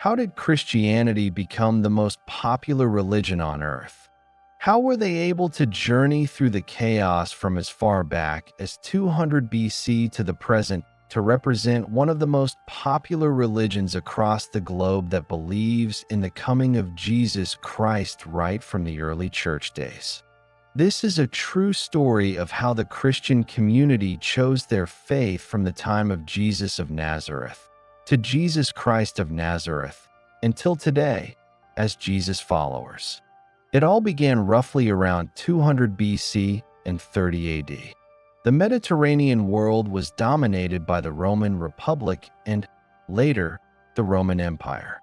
How did Christianity become the most popular religion on earth? How were they able to journey through the chaos from as far back as 200 BC to the present to represent one of the most popular religions across the globe that believes in the coming of Jesus Christ right from the early church days? This is a true story of how the Christian community chose their faith from the time of Jesus of Nazareth to Jesus Christ of Nazareth until today as Jesus followers. It all began roughly around 200 BC and 30 AD. The Mediterranean world was dominated by the Roman Republic and, later, the Roman Empire.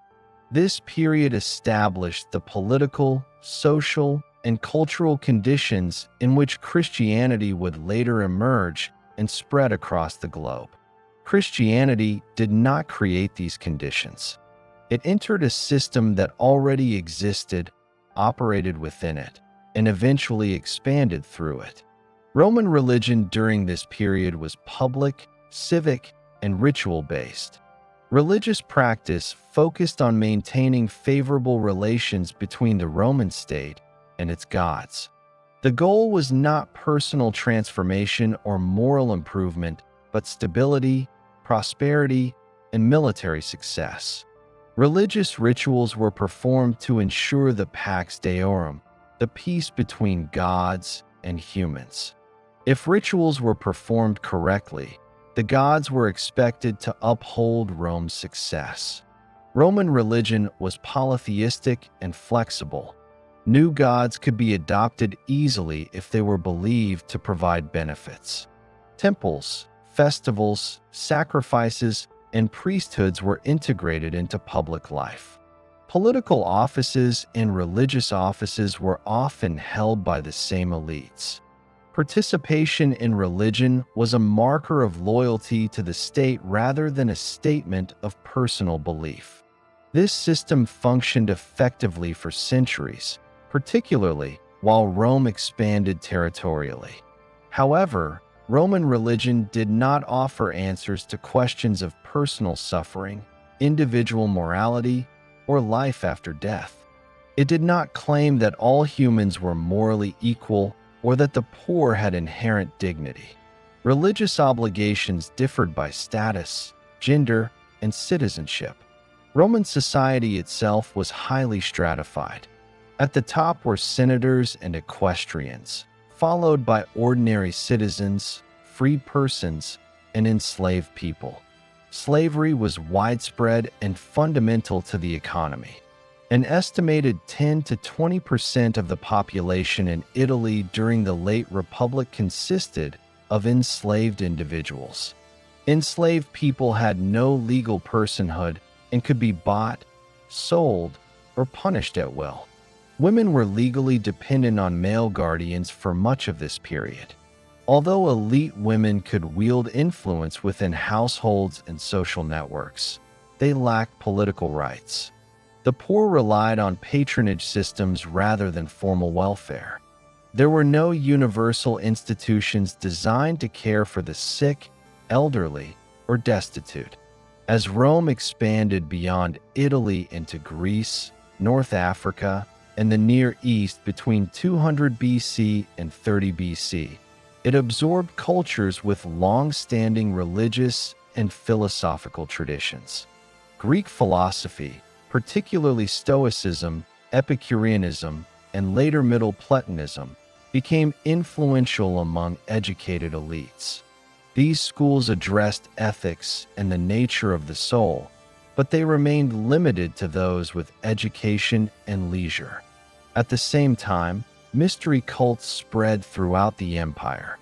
This period established the political, social, and cultural conditions in which Christianity would later emerge and spread across the globe. Christianity did not create these conditions. It entered a system that already existed, operated within it, and eventually expanded through it. Roman religion during this period was public, civic, and ritual-based. Religious practice focused on maintaining favorable relations between the Roman state and its gods. The goal was not personal transformation or moral improvement, but stability, prosperity, and military success. Religious rituals were performed to ensure the Pax Deorum, the peace between gods and humans. If rituals were performed correctly, the gods were expected to uphold Rome's success. Roman religion was polytheistic and flexible. New gods could be adopted easily if they were believed to provide benefits. Temples, festivals, sacrifices, and priesthoods were integrated into public life. Political offices and religious offices were often held by the same elites. Participation in religion was a marker of loyalty to the state rather than a statement of personal belief. This system functioned effectively for centuries, particularly while Rome expanded territorially. However, Roman religion did not offer answers to questions of personal suffering, individual morality, or life after death. It did not claim that all humans were morally equal or that the poor had inherent dignity. Religious obligations differed by status, gender, and citizenship. Roman society itself was highly stratified. At the top were senators and equestrians, followed by ordinary citizens, free persons, and enslaved people. Slavery was widespread and fundamental to the economy. An estimated 10 to 20% of the population in Italy during the late Republic consisted of enslaved individuals. Enslaved people had no legal personhood and could be bought, sold, or punished at will. Women were legally dependent on male guardians for much of this period. Although elite women could wield influence within households and social networks, they lacked political rights. The poor relied on patronage systems rather than formal welfare. There were no universal institutions designed to care for the sick, elderly, or destitute. As Rome expanded beyond Italy into Greece, North Africa, and the Near East between 200 BC and 30 BC, it absorbed cultures with long-standing religious and philosophical traditions. Greek philosophy, particularly Stoicism, Epicureanism, and later Middle Platonism, became influential among educated elites. These schools addressed ethics and the nature of the soul, but they remained limited to those with education and leisure. At the same time, mystery cults spread throughout the empire.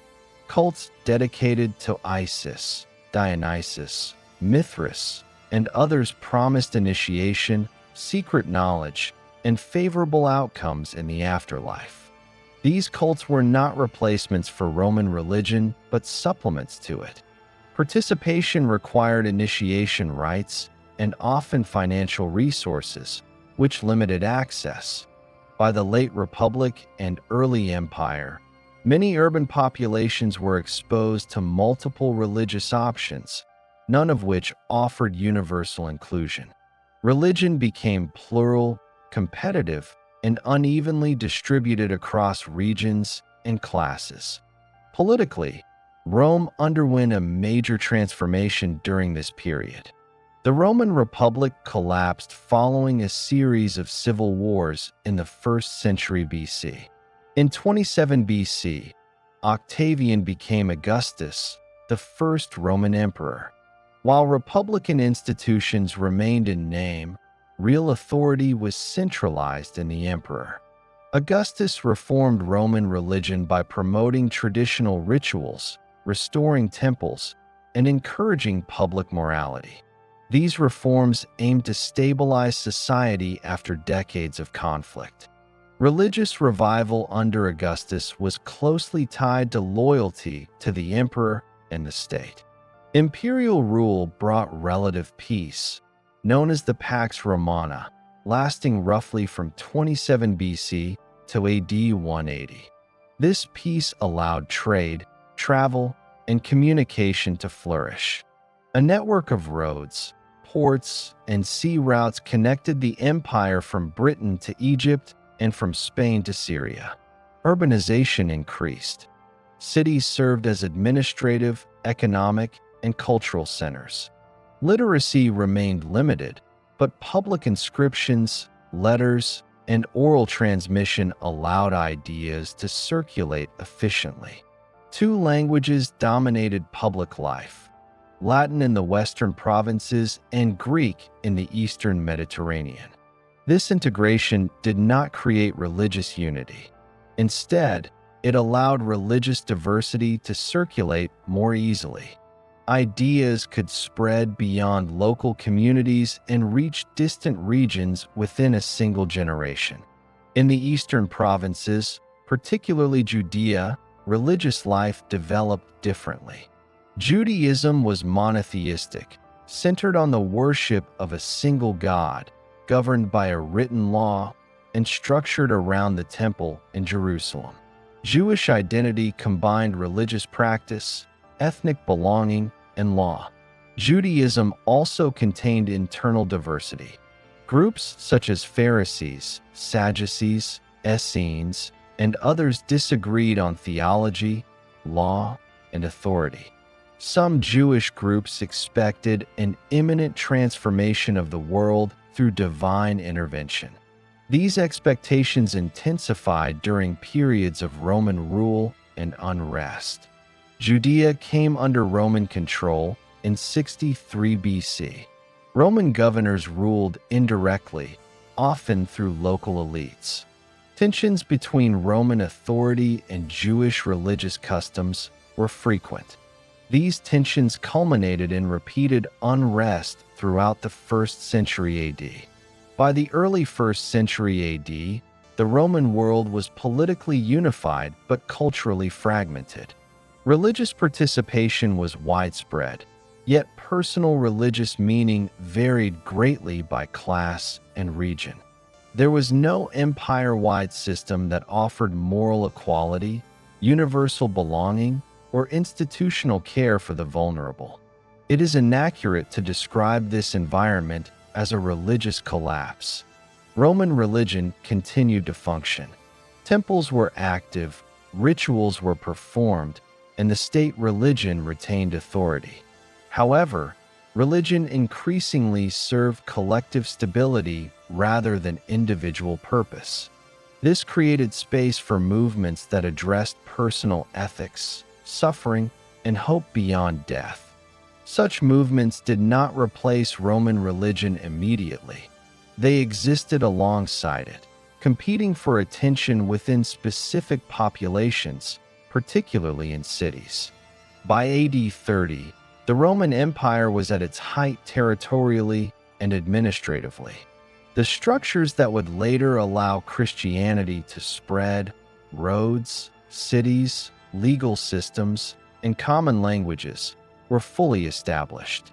Cults dedicated to Isis, Dionysus, Mithras, and others promised initiation, secret knowledge, and favorable outcomes in the afterlife. These cults were not replacements for Roman religion, but supplements to it. Participation required initiation rites and often financial resources, which limited access. By the late Republic and early Empire, many urban populations were exposed to multiple religious options, none of which offered universal inclusion. Religion became plural, competitive, and unevenly distributed across regions and classes. Politically, Rome underwent a major transformation during this period. The Roman Republic collapsed following a series of civil wars in the 1st century BC. In 27 BC, Octavian became Augustus, the first Roman emperor. While republican institutions remained in name, real authority was centralized in the emperor. Augustus reformed Roman religion by promoting traditional rituals, restoring temples, and encouraging public morality. These reforms aimed to stabilize society after decades of conflict. Religious revival under Augustus was closely tied to loyalty to the emperor and the state. Imperial rule brought relative peace, known as the Pax Romana, lasting roughly from 27 BC to AD 180. This peace allowed trade, travel, and communication to flourish. A network of roads, ports, and sea routes connected the empire from Britain to Egypt and from Spain to Syria. Urbanization increased. Cities served as administrative, economic, and cultural centers. Literacy remained limited, but public inscriptions, letters, and oral transmission allowed ideas to circulate efficiently. Two languages dominated public life: Latin in the western provinces and Greek in the eastern Mediterranean. This integration did not create religious unity. Instead, it allowed religious diversity to circulate more easily. Ideas could spread beyond local communities and reach distant regions within a single generation. In the eastern provinces, particularly Judea, religious life developed differently. Judaism was monotheistic, centered on the worship of a single God, governed by a written law, and structured around the temple in Jerusalem. Jewish identity combined religious practice, ethnic belonging, and law. Judaism also contained internal diversity. Groups such as Pharisees, Sadducees, Essenes, and others disagreed on theology, law, and authority. Some Jewish groups expected an imminent transformation of the world through divine intervention. These expectations intensified during periods of Roman rule and unrest. Judea came under Roman control in 63 BC. Roman governors ruled indirectly, often through local elites. Tensions between Roman authority and Jewish religious customs were frequent. These tensions culminated in repeated unrest throughout the 1st century AD. By the early 1st century AD, the Roman world was politically unified but culturally fragmented. Religious participation was widespread, yet personal religious meaning varied greatly by class and region. There was no empire-wide system that offered moral equality, universal belonging, or institutional care for the vulnerable. It is inaccurate to describe this environment as a religious collapse. Roman religion continued to function. Temples were active, rituals were performed, and the state religion retained authority. However, religion increasingly served collective stability rather than individual purpose. This created space for movements that addressed personal ethics, suffering, and hope beyond death. Such movements did not replace Roman religion immediately. They existed alongside it, competing for attention within specific populations, particularly in cities. By AD 30, the Roman Empire was at its height territorially and administratively. The structures that would later allow Christianity to spread, roads, cities, legal systems, and common languages, were fully established.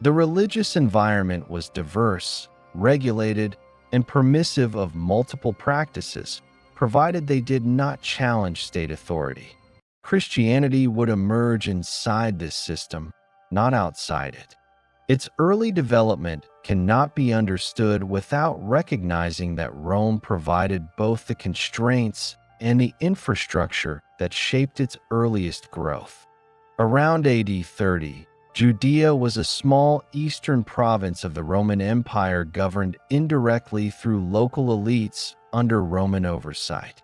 The religious environment was diverse, regulated, and permissive of multiple practices, provided they did not challenge state authority. Christianity would emerge inside this system, not outside it. Its early development cannot be understood without recognizing that Rome provided both the constraints and the infrastructure that shaped its earliest growth. Around AD 30, Judea was a small eastern province of the Roman Empire governed indirectly through local elites under Roman oversight.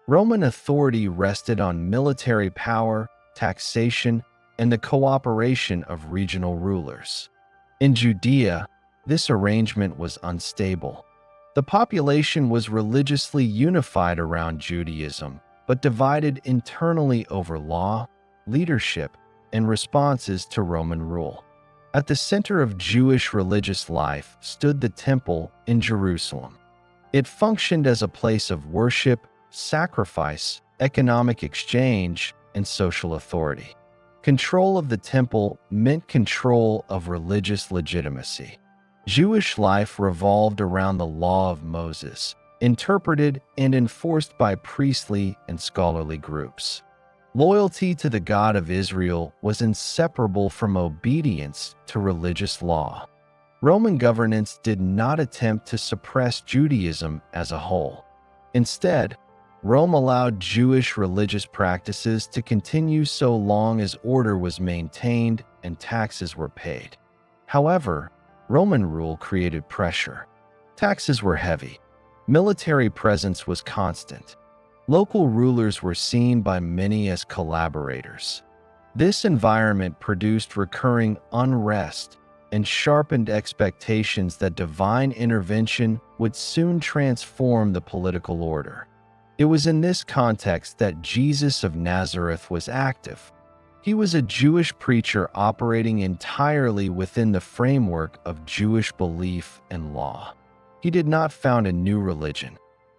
Roman authority rested on military power, taxation, and the cooperation of regional rulers. In Judea, this arrangement was unstable. The population was religiously unified around Judaism, but divided internally over law, leadership, and responses to Roman rule. At the center of Jewish religious life stood the Temple in Jerusalem. It functioned as a place of worship, sacrifice, economic exchange, and social authority. Control of the temple meant control of religious legitimacy. Jewish life revolved around the law of Moses, interpreted and enforced by priestly and scholarly groups. Loyalty to the God of Israel was inseparable from obedience to religious law. Roman governance did not attempt to suppress Judaism as a whole. Instead, Rome allowed Jewish religious practices to continue so long as order was maintained and taxes were paid. However, Roman rule created pressure. Taxes were heavy. Military presence was constant. Local rulers were seen by many as collaborators. This environment produced recurring unrest and sharpened expectations that divine intervention would soon transform the political order. It was in this context that Jesus of Nazareth was active. He was a Jewish preacher operating entirely within the framework of Jewish belief and law. He did not found a new religion.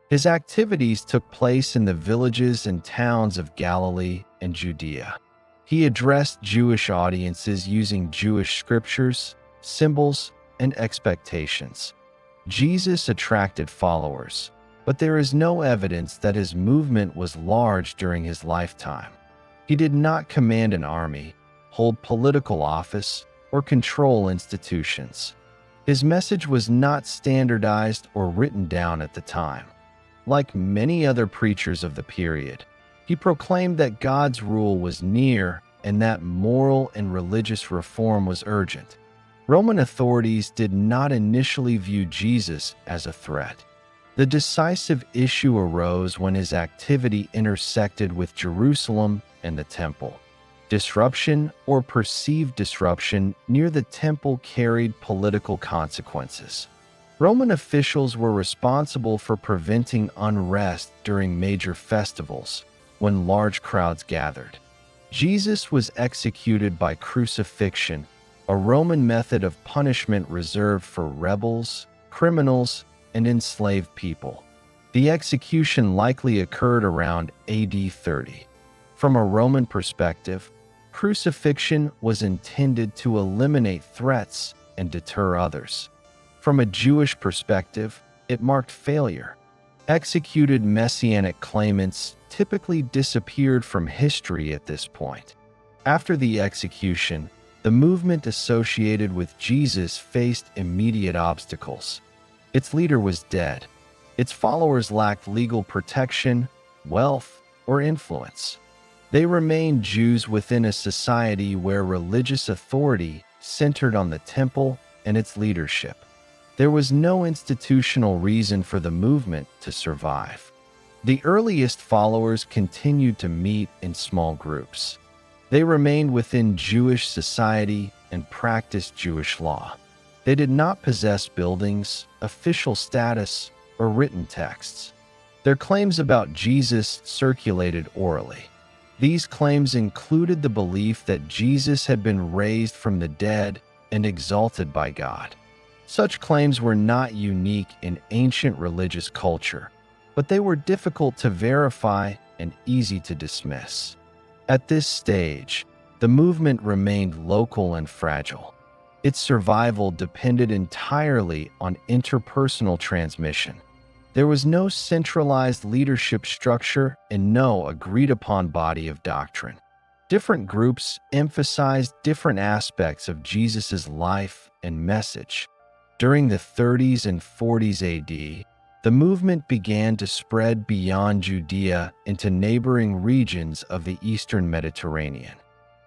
His activities took place in the villages and towns of Galilee and Judea. He addressed Jewish audiences using Jewish scriptures, symbols, and expectations. Jesus attracted followers, but there is no evidence that his movement was large during his lifetime. He did not command an army, hold political office, or control institutions. His message was not standardized or written down at the time. Like many other preachers of the period, he proclaimed that God's rule was near and that moral and religious reform was urgent. Roman authorities did not initially view Jesus as a threat. The decisive issue arose when his activity intersected with Jerusalem and the temple. Disruption or perceived disruption near the temple carried political consequences. Roman officials were responsible for preventing unrest during major festivals when large crowds gathered. Jesus was executed by crucifixion, a Roman method of punishment reserved for rebels, criminals, and enslaved people. The execution likely occurred around AD 30. From a Roman perspective, crucifixion was intended to eliminate threats and deter others. From a Jewish perspective, it marked failure. Executed messianic claimants typically disappeared from history at this point. After the execution, the movement associated with Jesus faced immediate obstacles. Its leader was dead. Its followers lacked legal protection, wealth, or influence. They remained Jews within a society where religious authority centered on the temple and its leadership. There was no institutional reason for the movement to survive. The earliest followers continued to meet in small groups. They remained within Jewish society and practiced Jewish law. They did not possess buildings, official status, or written texts. Their claims about Jesus circulated orally. These claims included the belief that Jesus had been raised from the dead and exalted by God. Such claims were not unique in ancient religious culture, but they were difficult to verify and easy to dismiss. At this stage, the movement remained local and fragile. Its survival depended entirely on interpersonal transmission. There was no centralized leadership structure and no agreed-upon body of doctrine. Different groups emphasized different aspects of Jesus' life and message. During the 30s and 40s AD, the movement began to spread beyond Judea into neighboring regions of the Eastern Mediterranean.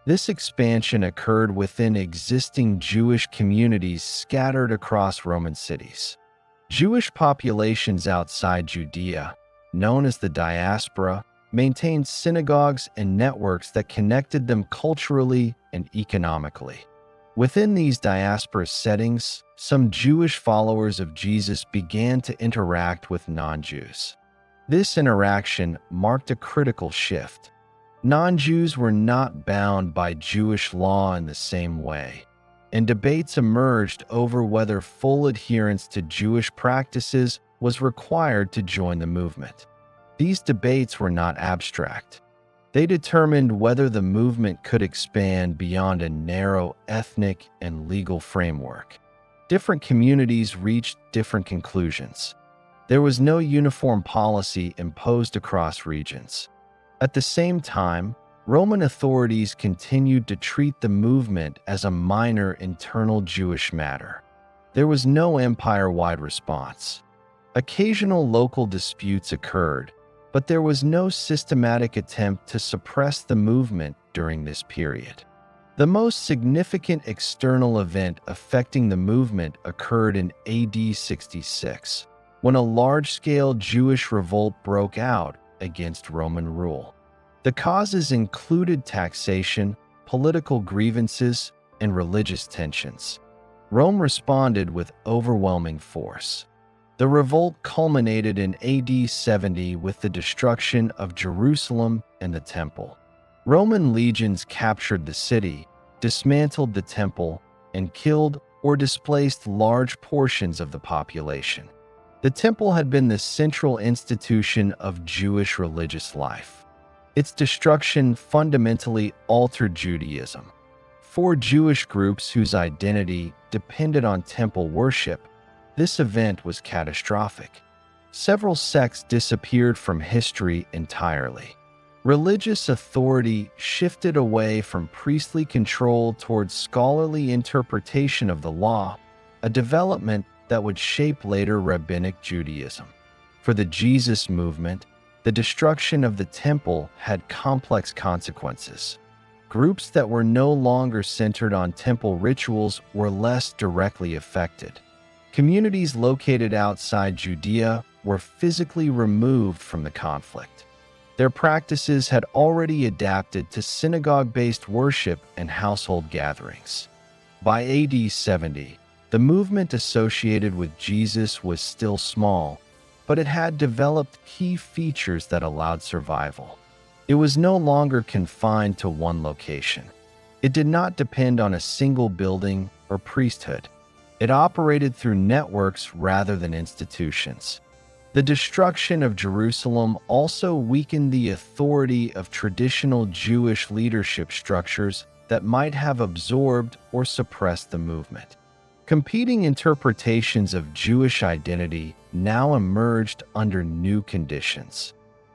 This expansion occurred within existing Jewish communities scattered across Roman cities. Jewish populations outside Judea, known as the diaspora, maintained synagogues and networks that connected them culturally and economically. Within these diaspora settings, some Jewish followers of Jesus began to interact with non-Jews. This interaction marked a critical shift. Non-Jews were not bound by Jewish law in the same way, and debates emerged over whether full adherence to Jewish practices was required to join the movement. These debates were not abstract. They determined whether the movement could expand beyond a narrow ethnic and legal framework. Different communities reached different conclusions. There was no uniform policy imposed across regions. At the same time, Roman authorities continued to treat the movement as a minor internal Jewish matter. There was no empire-wide response. Occasional local disputes occurred, but there was no systematic attempt to suppress the movement during this period. The most significant external event affecting the movement occurred in AD 66, when a large-scale Jewish revolt broke out against Roman rule. The causes included taxation, political grievances, and religious tensions. Rome responded with overwhelming force. The revolt culminated in AD 70 with the destruction of Jerusalem and the Temple. Roman legions captured the city, dismantled the temple, and killed or displaced large portions of the population. The temple had been the central institution of Jewish religious life. Its destruction fundamentally altered Judaism. For Jewish groups whose identity depended on temple worship, this event was catastrophic. Several sects disappeared from history entirely. Religious authority shifted away from priestly control towards scholarly interpretation of the law, a development that would shape later rabbinic Judaism. For the Jesus movement, the destruction of the temple had complex consequences. Groups that were no longer centered on temple rituals were less directly affected. Communities located outside Judea were physically removed from the conflict. Their practices had already adapted to synagogue-based worship and household gatherings. By AD 70, the movement associated with Jesus was still small, but it had developed key features that allowed survival. It was no longer confined to one location. It did not depend on a single building or priesthood. It operated through networks rather than institutions. The destruction of Jerusalem also weakened the authority of traditional Jewish leadership structures that might have absorbed or suppressed the movement. Competing interpretations of Jewish identity now emerged under new conditions.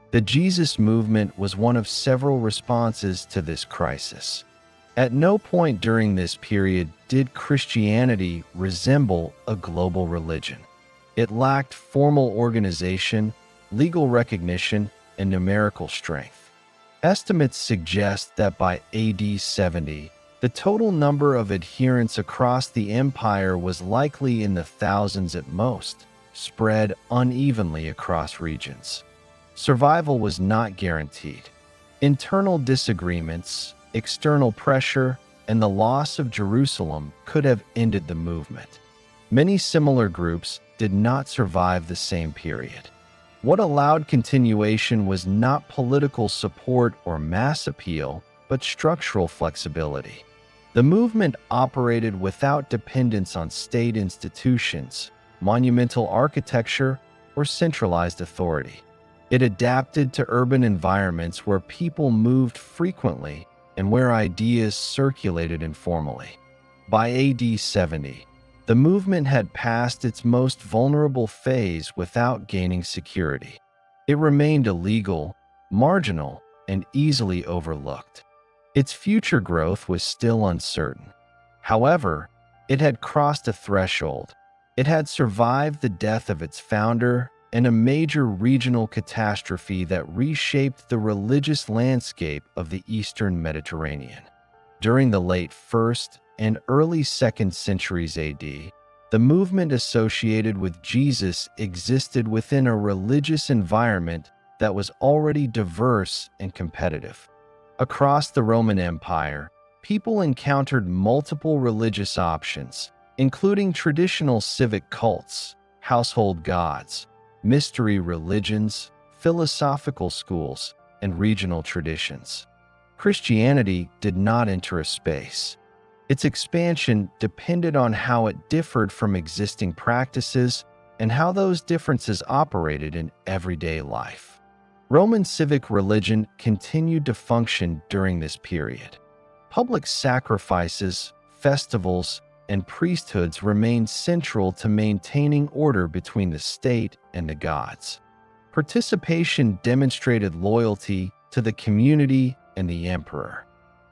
The Jesus movement was one of several responses to this crisis. At no point during this period did Christianity resemble a global religion. It lacked formal organization, legal recognition, and numerical strength. Estimates suggest that by AD 70, the total number of adherents across the empire was likely in the thousands at most, spread unevenly across regions. Survival was not guaranteed. Internal disagreements, external pressure, and the loss of Jerusalem could have ended the movement. Many similar groups did not survive the same period. What allowed continuation was not political support or mass appeal, but structural flexibility. The movement operated without dependence on state institutions, monumental architecture, or centralized authority. It adapted to urban environments where people moved frequently and where ideas circulated informally. By AD 70, the movement had passed its most vulnerable phase without gaining security. It remained illegal, marginal, and easily overlooked. Its future growth was still uncertain. However, it had crossed a threshold. It had survived the death of its founder and a major regional catastrophe that reshaped the religious landscape of the Eastern Mediterranean. During the late 1st and early 2nd centuries AD, the movement associated with Jesus existed within a religious environment that was already diverse and competitive. Across the Roman Empire, people encountered multiple religious options, including traditional civic cults, household gods, mystery religions, philosophical schools, and regional traditions. Christianity did not enter a space. Its expansion depended on how it differed from existing practices and how those differences operated in everyday life. Roman civic religion continued to function during this period. Public sacrifices, festivals, and priesthoods remained central to maintaining order between the state and the gods. Participation demonstrated loyalty to the community and the emperor.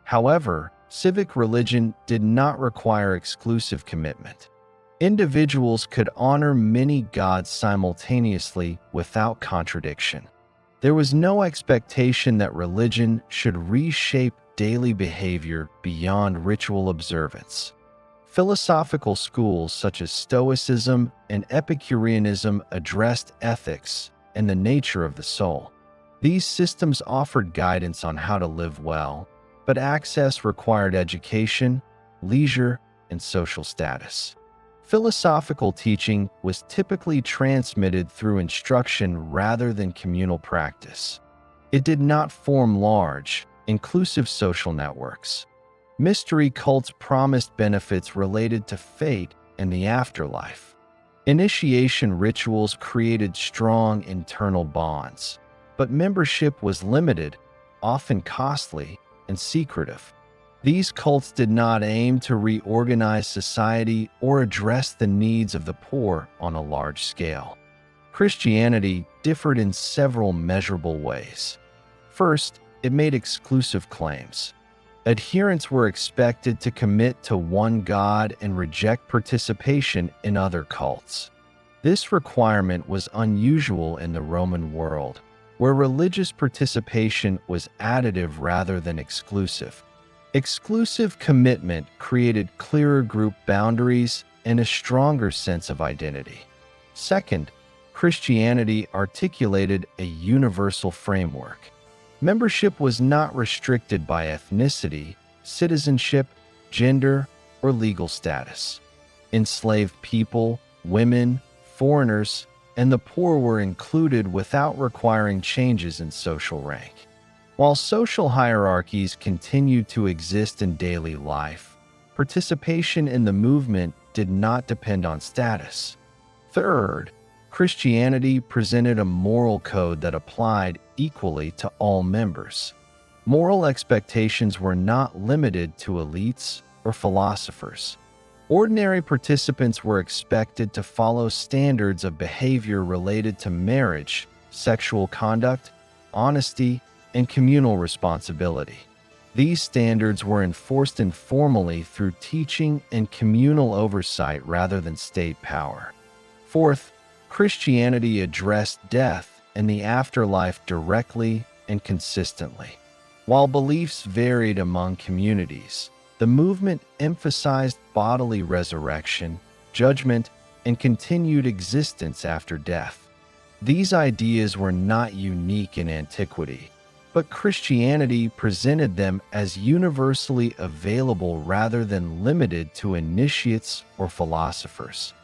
However, civic religion did not require exclusive commitment. Individuals could honor many gods simultaneously without contradiction. There was no expectation that religion should reshape daily behavior beyond ritual observance. Philosophical schools such as Stoicism and Epicureanism addressed ethics and the nature of the soul. These systems offered guidance on how to live well, but access required education, leisure, and social status. Philosophical teaching was typically transmitted through instruction rather than communal practice. It did not form large, inclusive social networks. Mystery cults promised benefits related to fate and the afterlife. Initiation rituals created strong internal bonds, but membership was limited, often costly, and secretive. These cults did not aim to reorganize society or address the needs of the poor on a large scale. Christianity differed in several measurable ways. First, it made exclusive claims. Adherents were expected to commit to one God and reject participation in other cults. This requirement was unusual in the Roman world, where religious participation was additive rather than exclusive. Exclusive commitment created clearer group boundaries and a stronger sense of identity. Second, Christianity articulated a universal framework. Membership was not restricted by ethnicity, citizenship, gender, or legal status. Enslaved people, women, foreigners, and the poor were included without requiring changes in social rank. While social hierarchies continued to exist in daily life, participation in the movement did not depend on status. Third, Christianity presented a moral code that applied equally to all members. Moral expectations were not limited to elites or philosophers. Ordinary participants were expected to follow standards of behavior related to marriage, sexual conduct, honesty, and communal responsibility. These standards were enforced informally through teaching and communal oversight rather than state power. Fourth, Christianity addressed death and the afterlife directly and consistently. While beliefs varied among communities, the movement emphasized bodily resurrection, judgment, and continued existence after death. These ideas were not unique in antiquity, but Christianity presented them as universally available rather than limited to initiates or philosophers.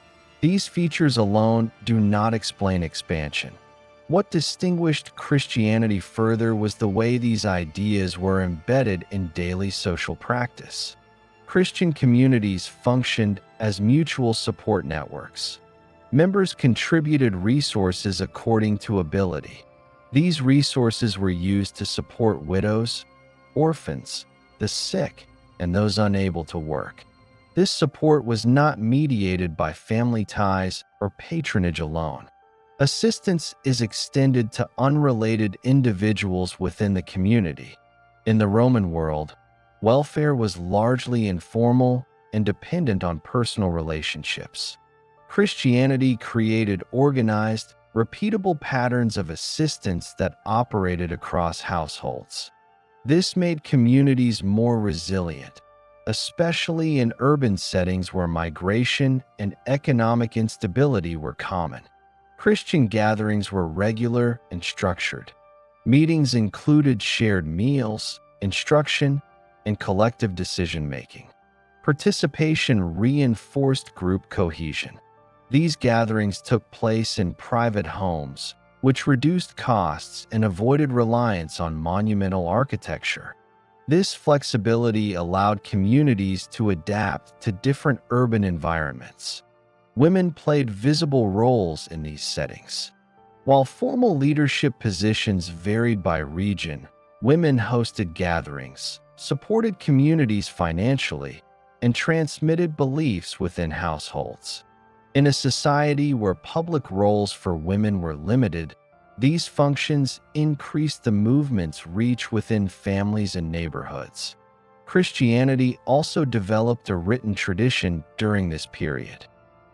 These features alone do not explain expansion. What distinguished Christianity further was the way these ideas were embedded in daily social practice. Christian communities functioned as mutual support networks. Members contributed resources according to ability. These resources were used to support widows, orphans, the sick, and those unable to work. This support was not mediated by family ties or patronage alone. Assistance is extended to unrelated individuals within the community. In the Roman world, Welfare was largely informal and dependent on personal relationships. Christianity created organized, repeatable patterns of assistance that operated across households. This made communities more resilient, especially in urban settings where migration and economic instability were common. Christian gatherings were regular and structured. Meetings included shared meals, instruction, and collective decision-making. Participation reinforced group cohesion. These gatherings took place in private homes, which reduced costs and avoided reliance on monumental architecture. This flexibility allowed communities to adapt to different urban environments. Women played visible roles in these settings. While formal leadership positions varied by region, women hosted gatherings, supported communities financially, and transmitted beliefs within households. In a society where public roles for women were limited, these functions increased the movement's reach within families and neighborhoods. Christianity also developed a written tradition during this period.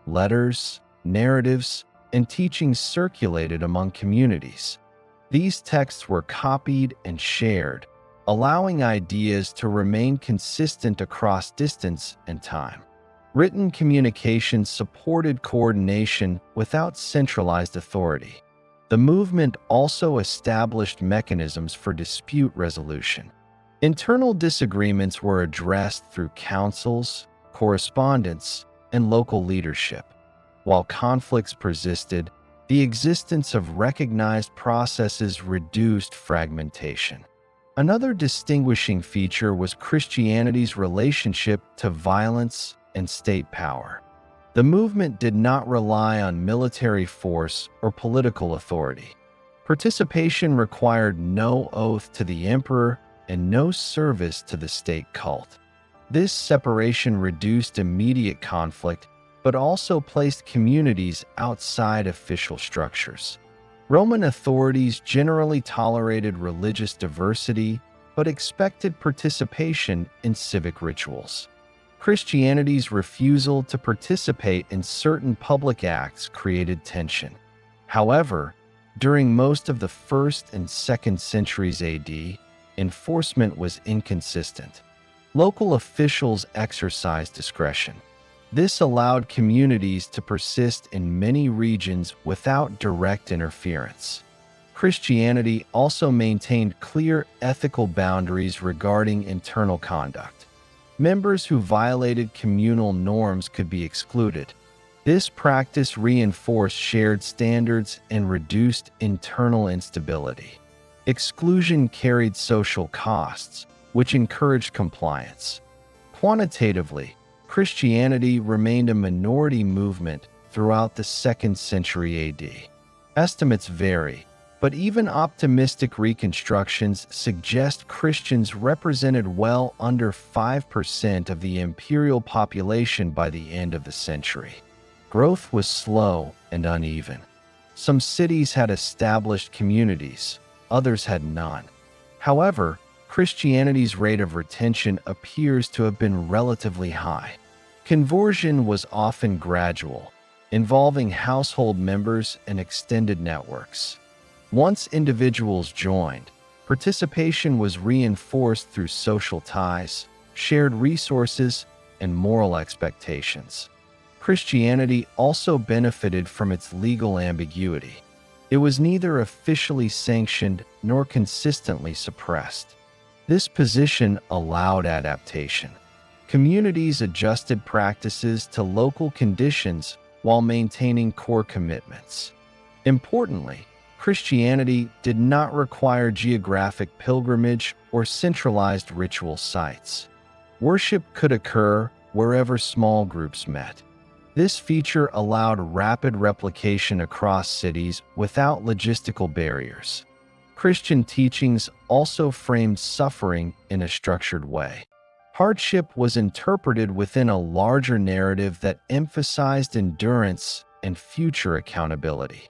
Letters, narratives, and teachings circulated among communities. These texts were copied and shared, allowing ideas to remain consistent across distance and time. Written communication supported coordination without centralized authority. The movement also established mechanisms for dispute resolution. Internal disagreements were addressed through councils, correspondence, and local leadership. While conflicts persisted, the existence of recognized processes reduced fragmentation. Another distinguishing feature was Christianity's relationship to violence and state power. The movement did not rely on military force or political authority. Participation required no oath to the emperor and no service to the state cult. This separation reduced immediate conflict, but also placed communities outside official structures. Roman authorities generally tolerated religious diversity, but expected participation in civic rituals. Christianity's refusal to participate in certain public acts created tension. However, during most of the 1st and 2nd centuries AD, enforcement was inconsistent. Local officials exercised discretion. This allowed communities to persist in many regions without direct interference. Christianity also maintained clear ethical boundaries regarding internal conduct. Members who violated communal norms could be excluded. This practice reinforced shared standards and reduced internal instability. Exclusion carried social costs, which encouraged compliance. Quantitatively, Christianity remained a minority movement throughout the 2nd century AD. Estimates vary, but even optimistic reconstructions suggest Christians represented well under 5% of the imperial population by the end of the century. Growth was slow and uneven. Some cities had established communities, others had none. However, Christianity's rate of retention appears to have been relatively high. Conversion was often gradual, involving household members and extended networks. Once individuals joined, participation was reinforced through social ties, shared resources, and moral expectations. Christianity also benefited from its legal ambiguity. It was neither officially sanctioned nor consistently suppressed. This position allowed adaptation. Communities adjusted practices to local conditions while maintaining core commitments. Importantly, Christianity did not require geographic pilgrimage or centralized ritual sites. Worship could occur wherever small groups met. This feature allowed rapid replication across cities without logistical barriers. Christian teachings also framed suffering in a structured way. Hardship was interpreted within a larger narrative that emphasized endurance and future accountability.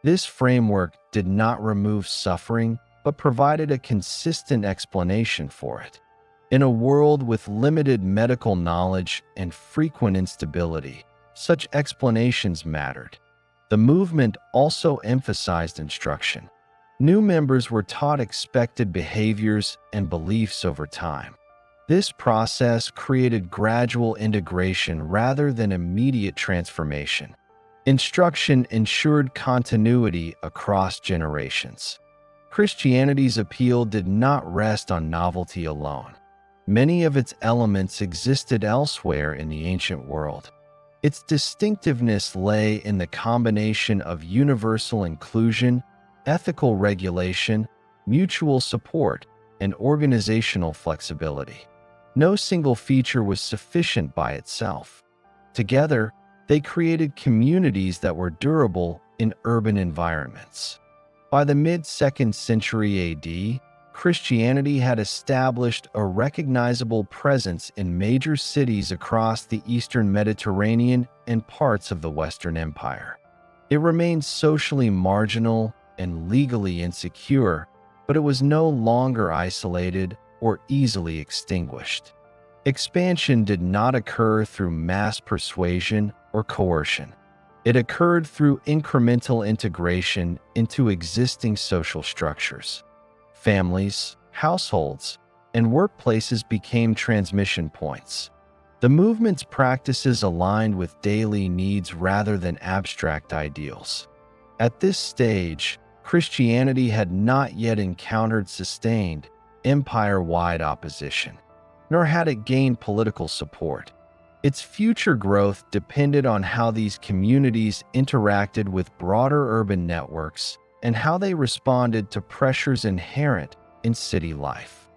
This framework did not remove suffering, but provided a consistent explanation for it. In a world with limited medical knowledge and frequent instability, such explanations mattered. The movement also emphasized instruction. New members were taught expected behaviors and beliefs over time. This process created gradual integration rather than immediate transformation. Instruction ensured continuity across generations. Christianity's appeal did not rest on novelty alone. Many of its elements existed elsewhere in the ancient world. Its distinctiveness lay in the combination of universal inclusion, ethical regulation, mutual support, and organizational flexibility. No single feature was sufficient by itself. Together, they created communities that were durable in urban environments. By the mid-2nd century AD, Christianity had established a recognizable presence in major cities across the Eastern Mediterranean and parts of the Western Empire. It remained socially marginal and legally insecure, but it was no longer isolated or easily extinguished. Expansion did not occur through mass persuasion or coercion. It occurred through incremental integration into existing social structures. Families, households, and workplaces became transmission points. The movement's practices aligned with daily needs rather than abstract ideals. At this stage, Christianity had not yet encountered sustained, empire-wide opposition, nor had it gained political support. Its future growth depended on how these communities interacted with broader urban networks and how they responded to pressures inherent in city life.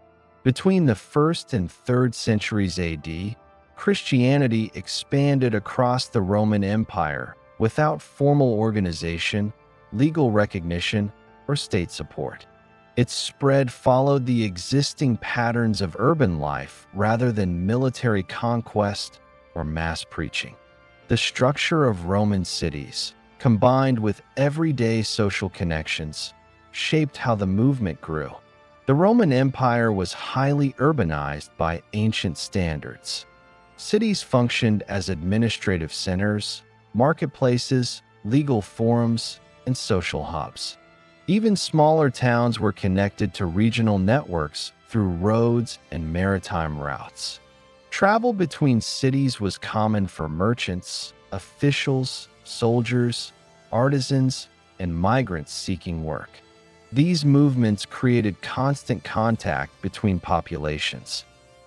Between the 1st and 3rd centuries AD, Christianity expanded across the Roman Empire without formal organization, legal recognition, or state support. Its spread followed the existing patterns of urban life rather than military conquest or mass preaching. The structure of Roman cities, combined with everyday social connections, shaped how the movement grew. The Roman Empire was highly urbanized by ancient standards. Cities functioned as administrative centers, marketplaces, legal forums, and social hubs. Even smaller towns were connected to regional networks through roads and maritime routes. Travel between cities was common for merchants, officials, soldiers, artisans, and migrants seeking work. These movements created constant contact between populations.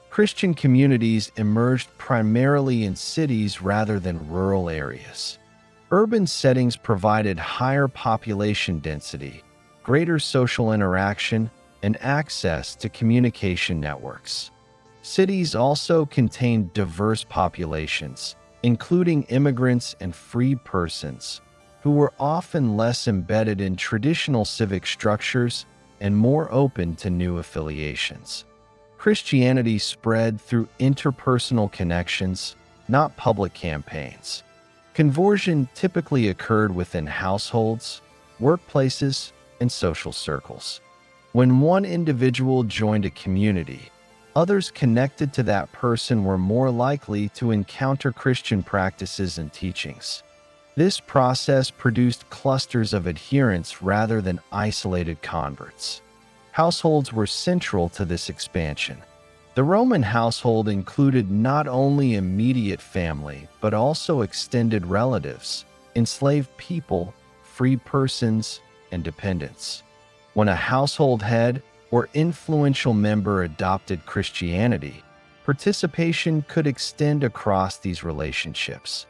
Christian communities emerged primarily in cities rather than rural areas. Urban settings provided higher population density, greater social interaction, and access to communication networks. Cities also contained diverse populations, including immigrants and free persons, who were often less embedded in traditional civic structures and more open to new affiliations. Christianity spread through interpersonal connections, not public campaigns. Conversion typically occurred within households, workplaces, and social circles. When one individual joined a community, others connected to that person were more likely to encounter Christian practices and teachings. This process produced clusters of adherents rather than isolated converts. Households were central to this expansion. The Roman household included not only immediate family, but also extended relatives, enslaved people, free persons, and dependents. When a household head or influential member adopted Christianity, participation could extend across these relationships.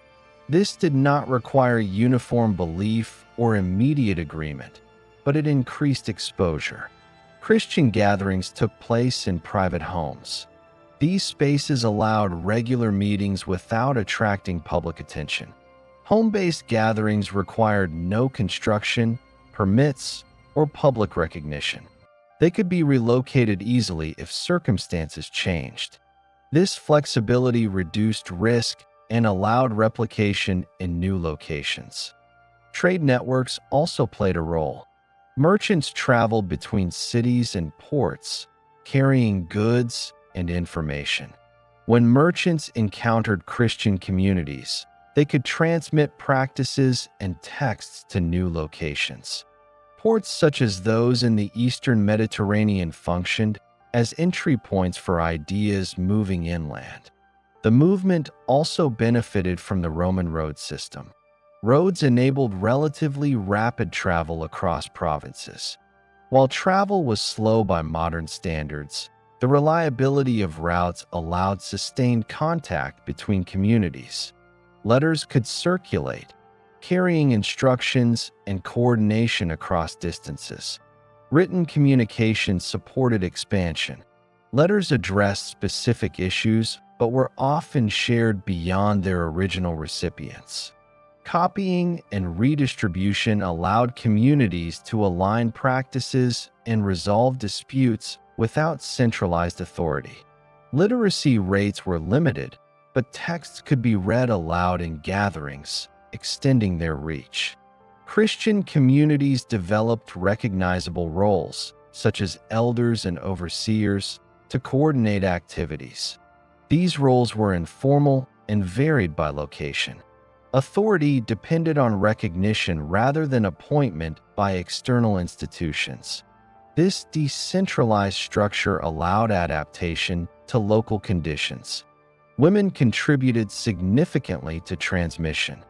This did not require uniform belief or immediate agreement, but it increased exposure. Christian gatherings took place in private homes. These spaces allowed regular meetings without attracting public attention. Home-based gatherings required no construction, permits, or public recognition. They could be relocated easily if circumstances changed. This flexibility reduced risk and allowed replication in new locations. Trade networks also played a role. Merchants traveled between cities and ports, carrying goods, and information. When merchants encountered Christian communities, they could transmit practices and texts to new locations. Ports such as those in the Eastern Mediterranean functioned as entry points for ideas moving inland. The movement also benefited from the Roman road system. Roads enabled relatively rapid travel across provinces. While travel was slow by modern standards, the reliability of routes allowed sustained contact between communities. Letters could circulate, carrying instructions and coordination across distances. Written communication supported expansion. Letters addressed specific issues, but were often shared beyond their original recipients. Copying and redistribution allowed communities to align practices and resolve disputes without centralized authority. Literacy rates were limited, but texts could be read aloud in gatherings, extending their reach. Christian communities developed recognizable roles, such as elders and overseers, to coordinate activities. These roles were informal and varied by location. Authority depended on recognition rather than appointment by external institutions. This decentralized structure allowed adaptation to local conditions. Women contributed significantly to transmission.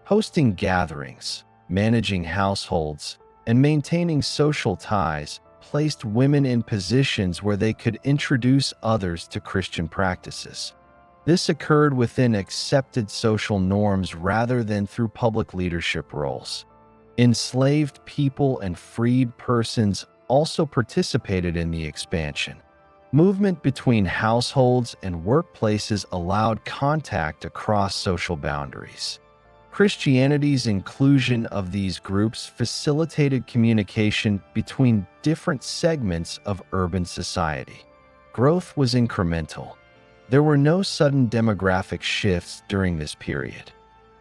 Hosting gatherings, managing households, and maintaining social ties placed women in positions where they could introduce others to Christian practices. This occurred within accepted social norms rather than through public leadership roles. Enslaved people and freed persons also participated in the expansion. Movement between households and workplaces allowed contact across social boundaries. Christianity's inclusion of these groups facilitated communication between different segments of urban society. Growth was incremental. There were no sudden demographic shifts during this period.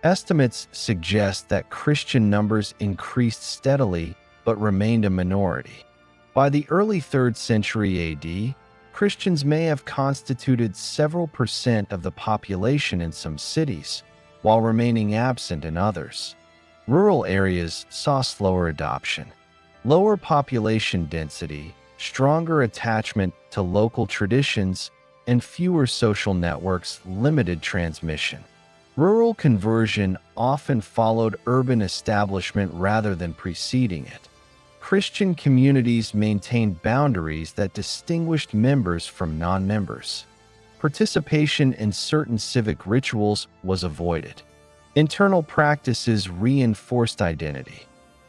Estimates suggest that Christian numbers increased steadily but remained a minority. By the early 3rd century AD, Christians may have constituted several percent of the population in some cities, while remaining absent in others. Rural areas saw slower adoption. Lower population density, stronger attachment to local traditions, and fewer social networks limited transmission. Rural conversion often followed urban establishment rather than preceding it. Christian communities maintained boundaries that distinguished members from non-members. Participation in certain civic rituals was avoided. Internal practices reinforced identity.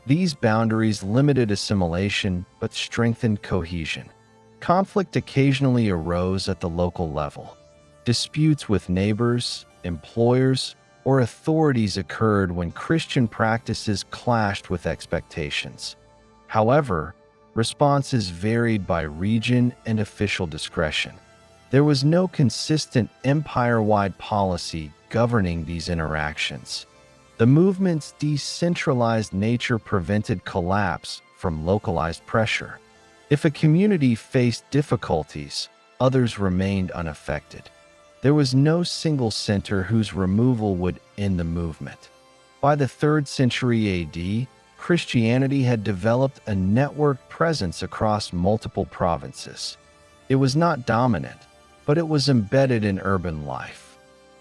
These boundaries limited assimilation but strengthened cohesion. Conflict occasionally arose at the local level. Disputes with neighbors, employers, or authorities occurred when Christian practices clashed with expectations. However, responses varied by region and official discretion. There was no consistent empire-wide policy governing these interactions. The movement's decentralized nature prevented collapse from localized pressure. If a community faced difficulties, others remained unaffected. There was no single center whose removal would end the movement. By the 3rd century AD, Christianity had developed a networked presence across multiple provinces. It was not dominant, but it was embedded in urban life.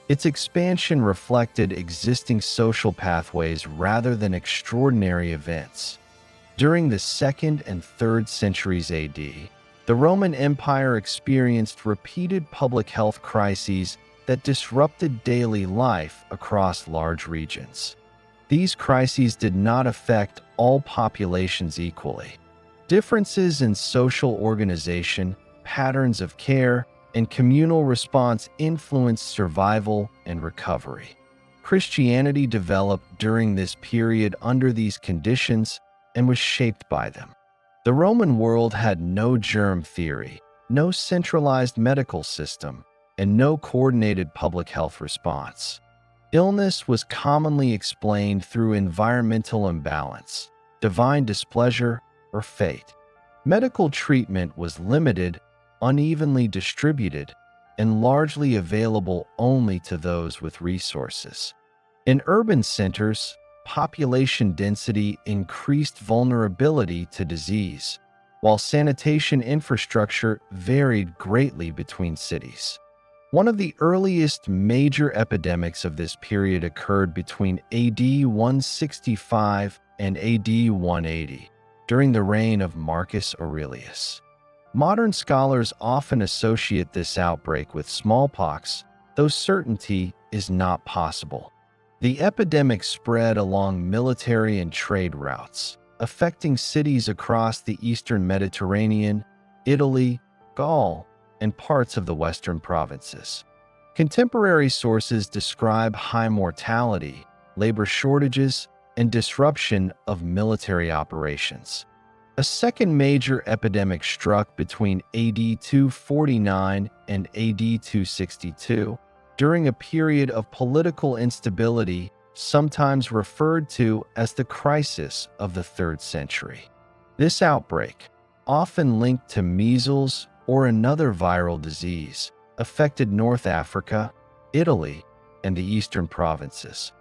Its expansion reflected existing social pathways rather than extraordinary events. During the 2nd and 3rd centuries AD, the Roman Empire experienced repeated public health crises that disrupted daily life across large regions. These crises did not affect all populations equally. Differences in social organization, patterns of care, and communal response influenced survival and recovery. Christianity developed during this period under these conditions and was shaped by them. The Roman world had no germ theory, no centralized medical system, and no coordinated public health response. Illness was commonly explained through environmental imbalance, divine displeasure, or fate. Medical treatment was limited, unevenly distributed, and largely available only to those with resources. In urban centers, population density increased vulnerability to disease, while sanitation infrastructure varied greatly between cities. One of the earliest major epidemics of this period occurred between AD 165 and AD 180, during the reign of Marcus Aurelius. Modern scholars often associate this outbreak with smallpox, though certainty is not possible. The epidemic spread along military and trade routes, affecting cities across the eastern Mediterranean, Italy, Gaul, and parts of the western provinces. Contemporary sources describe high mortality, labor shortages, and disruption of military operations. A second major epidemic struck between AD 249 and AD 262 during a period of political instability, sometimes referred to as the crisis of the 3rd century. This outbreak, often linked to measles or another viral disease, affected North Africa, Italy, and the eastern provinces.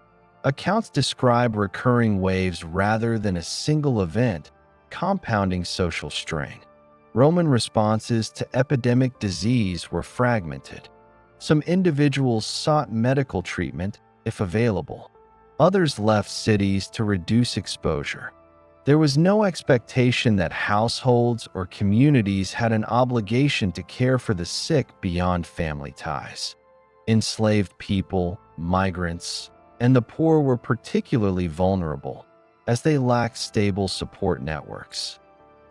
Accounts describe recurring waves rather than a single event, compounding social strain. Roman responses to epidemic disease were fragmented. Some individuals sought medical treatment, if available. Others left cities to reduce exposure. There was no expectation that households or communities had an obligation to care for the sick beyond family ties. Enslaved people, migrants, and the poor were particularly vulnerable, as they lacked stable support networks.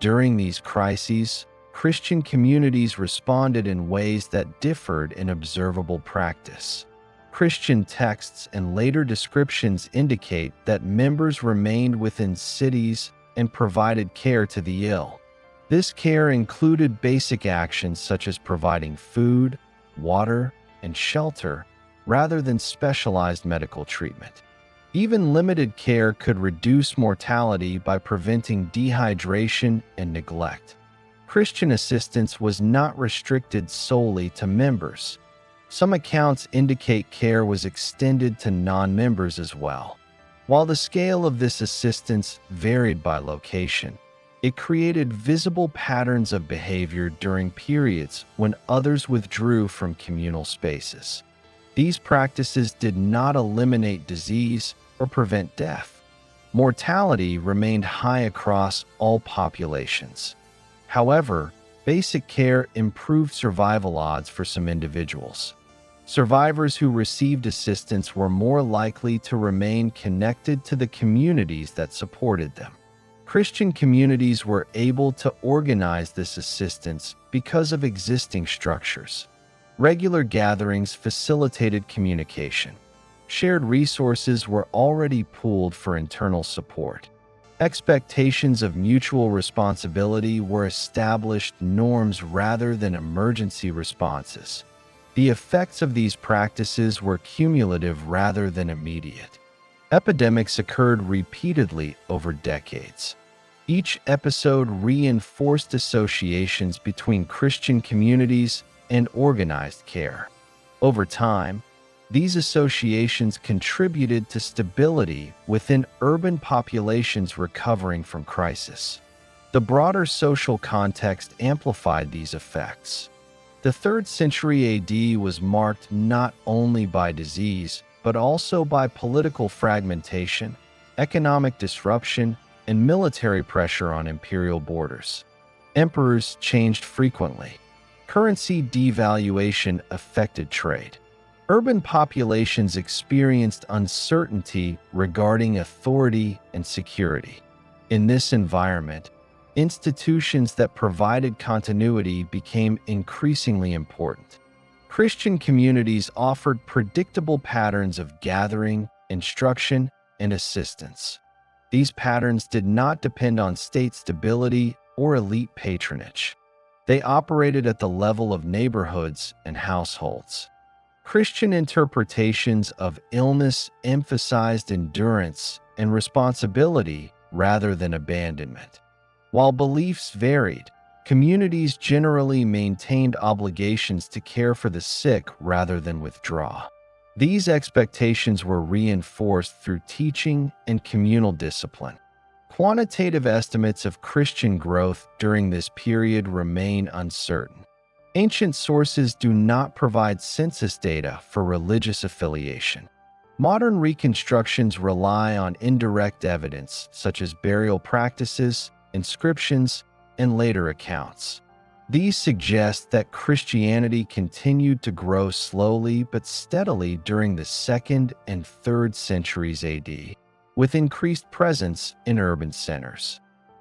During these crises, Christian communities responded in ways that differed in observable practice. Christian texts and later descriptions indicate that members remained within cities and provided care to the ill. This care included basic actions such as providing food, water, and shelter, rather than specialized medical treatment. Even limited care could reduce mortality by preventing dehydration and neglect. Christian assistance was not restricted solely to members. Some accounts indicate care was extended to non-members as well. While the scale of this assistance varied by location, it created visible patterns of behavior during periods when others withdrew from communal spaces. These practices did not eliminate disease or prevent death. Mortality remained high across all populations. However, basic care improved survival odds for some individuals. Survivors who received assistance were more likely to remain connected to the communities that supported them. Christian communities were able to organize this assistance because of existing structures. Regular gatherings facilitated communication. Shared resources were already pooled for internal support. Expectations of mutual responsibility were established norms rather than emergency responses. The effects of these practices were cumulative rather than immediate. Epidemics occurred repeatedly over decades. Each episode reinforced associations between Christian communities and organized care. Over time, these associations contributed to stability within urban populations recovering from crisis. The broader social context amplified these effects. The 3rd century AD was marked not only by disease, but also by political fragmentation, economic disruption, and military pressure on imperial borders. Emperors changed frequently. Currency devaluation affected trade. Urban populations experienced uncertainty regarding authority and security. In this environment, institutions that provided continuity became increasingly important. Christian communities offered predictable patterns of gathering, instruction, and assistance. These patterns did not depend on state stability or elite patronage. They operated at the level of neighborhoods and households. Christian interpretations of illness emphasized endurance and responsibility rather than abandonment. While beliefs varied, Communities generally maintained obligations to care for the sick rather than withdraw. These expectations were reinforced through teaching and communal discipline. Quantitative estimates of Christian growth during this period remain uncertain. Ancient sources do not provide census data for religious affiliation. Modern reconstructions rely on indirect evidence, such as burial practices, inscriptions, and later accounts. These suggest that Christianity continued to grow slowly but steadily during the 2nd and 3rd centuries AD, with increased presence in urban centers.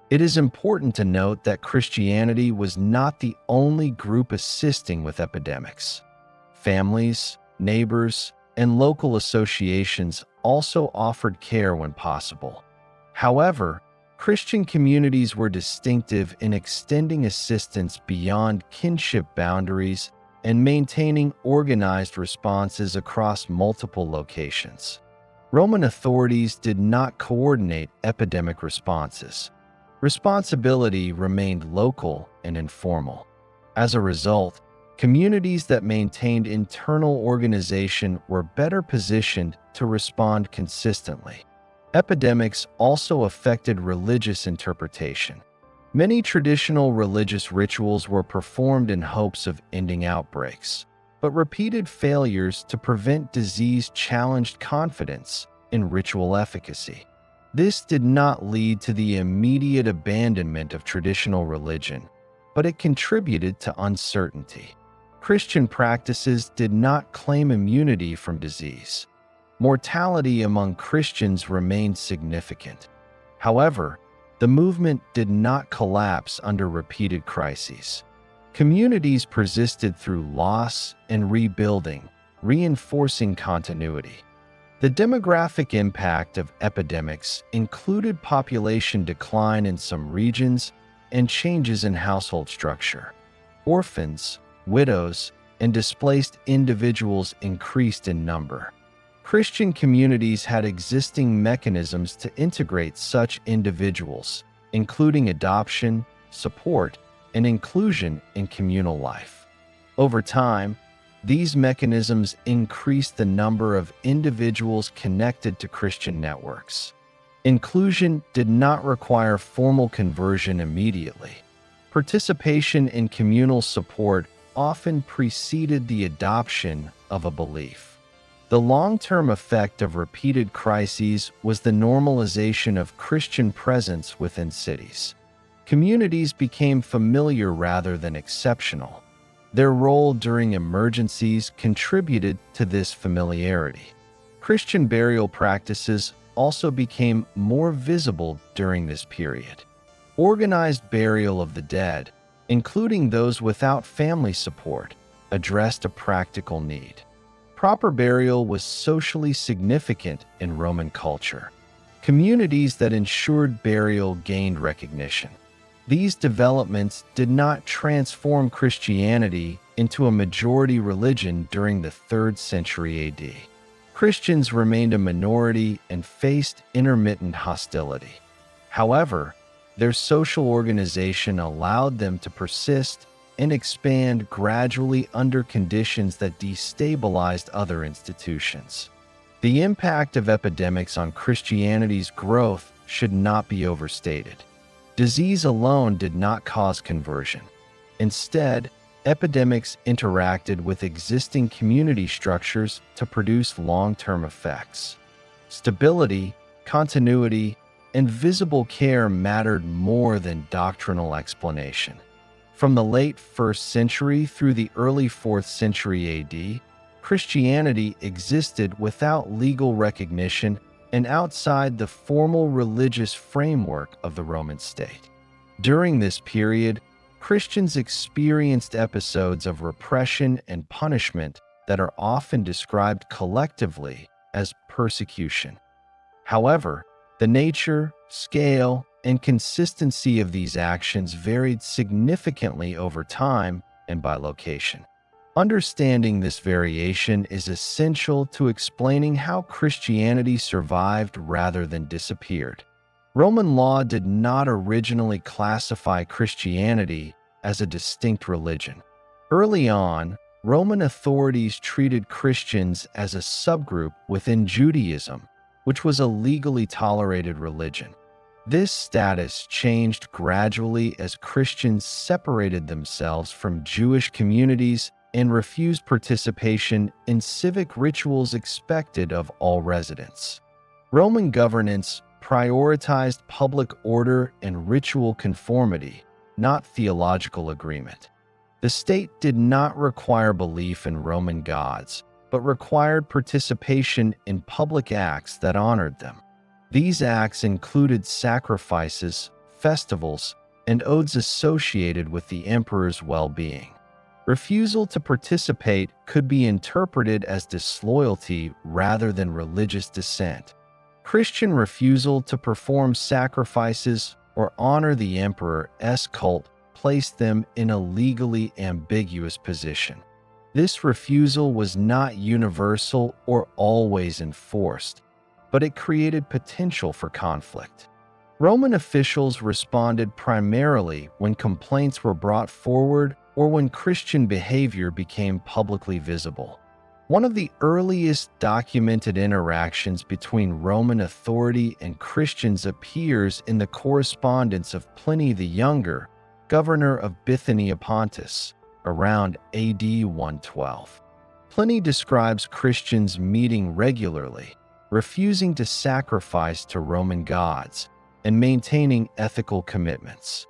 It is important to note that Christianity was not the only group assisting with epidemics. Families, neighbors, and local associations also offered care when possible. However, Christian communities were distinctive in extending assistance beyond kinship boundaries and maintaining organized responses across multiple locations. Roman authorities did not coordinate epidemic responses. Responsibility remained local and informal. As a result, communities that maintained internal organization were better positioned to respond consistently. Epidemics also affected religious interpretation. Many traditional religious rituals were performed in hopes of ending outbreaks, but repeated failures to prevent disease challenged confidence in ritual efficacy. This did not lead to the immediate abandonment of traditional religion, but it contributed to uncertainty. Christian practices did not claim immunity from disease. Mortality among Christians remained significant. However, the movement did not collapse under repeated crises. Communities persisted through loss and rebuilding, reinforcing continuity. The demographic impact of epidemics included population decline in some regions and changes in household structure. Orphans, widows, and displaced individuals increased in number. Christian communities had existing mechanisms to integrate such individuals, including adoption, support, and inclusion in communal life. Over time, these mechanisms increased the number of individuals connected to Christian networks. Inclusion did not require formal conversion immediately. Participation in communal support often preceded the adoption of a belief. The long-term effect of repeated crises was the normalization of Christian presence within cities. Communities became familiar rather than exceptional. Their role during emergencies contributed to this familiarity. Christian burial practices also became more visible during this period. Organized burial of the dead, including those without family support, addressed a practical need. Proper burial was socially significant in Roman culture. Communities that ensured burial gained recognition. These developments did not transform Christianity into a majority religion during the 3rd century AD. Christians remained a minority and faced intermittent hostility. However, their social organization allowed them to persist and expand gradually under conditions that destabilized other institutions. The impact of epidemics on Christianity's growth should not be overstated. Disease alone did not cause conversion. Instead, epidemics interacted with existing community structures to produce long-term effects. Stability, continuity, and visible care mattered more than doctrinal explanation. From the late 1st century through the early 4th century AD, Christianity existed without legal recognition and outside the formal religious framework of the Roman state. During this period, Christians experienced episodes of repression and punishment that are often described collectively as persecution. However, the nature, scale, and consistency of these actions varied significantly over time and by location. Understanding this variation is essential to explaining how Christianity survived rather than disappeared. Roman law did not originally classify Christianity as a distinct religion. Early on, Roman authorities treated Christians as a subgroup within Judaism, which was a legally tolerated religion. This status changed gradually as Christians separated themselves from Jewish communities and refused participation in civic rituals expected of all residents. Roman governance prioritized public order and ritual conformity, not theological agreement. The state did not require belief in Roman gods, but required participation in public acts that honored them. These acts included sacrifices, festivals, and oaths associated with the emperor's well-being. Refusal to participate could be interpreted as disloyalty rather than religious dissent. Christian refusal to perform sacrifices or honor the emperor's cult placed them in a legally ambiguous position. This refusal was not universal or always enforced, but it created potential for conflict. Roman officials responded primarily when complaints were brought forward or when Christian behavior became publicly visible. One of the earliest documented interactions between Roman authority and Christians appears in the correspondence of Pliny the Younger, governor of Bithynia Pontus, around AD 112. Pliny describes Christians meeting regularly, refusing to sacrifice to Roman gods, and maintaining ethical commitments.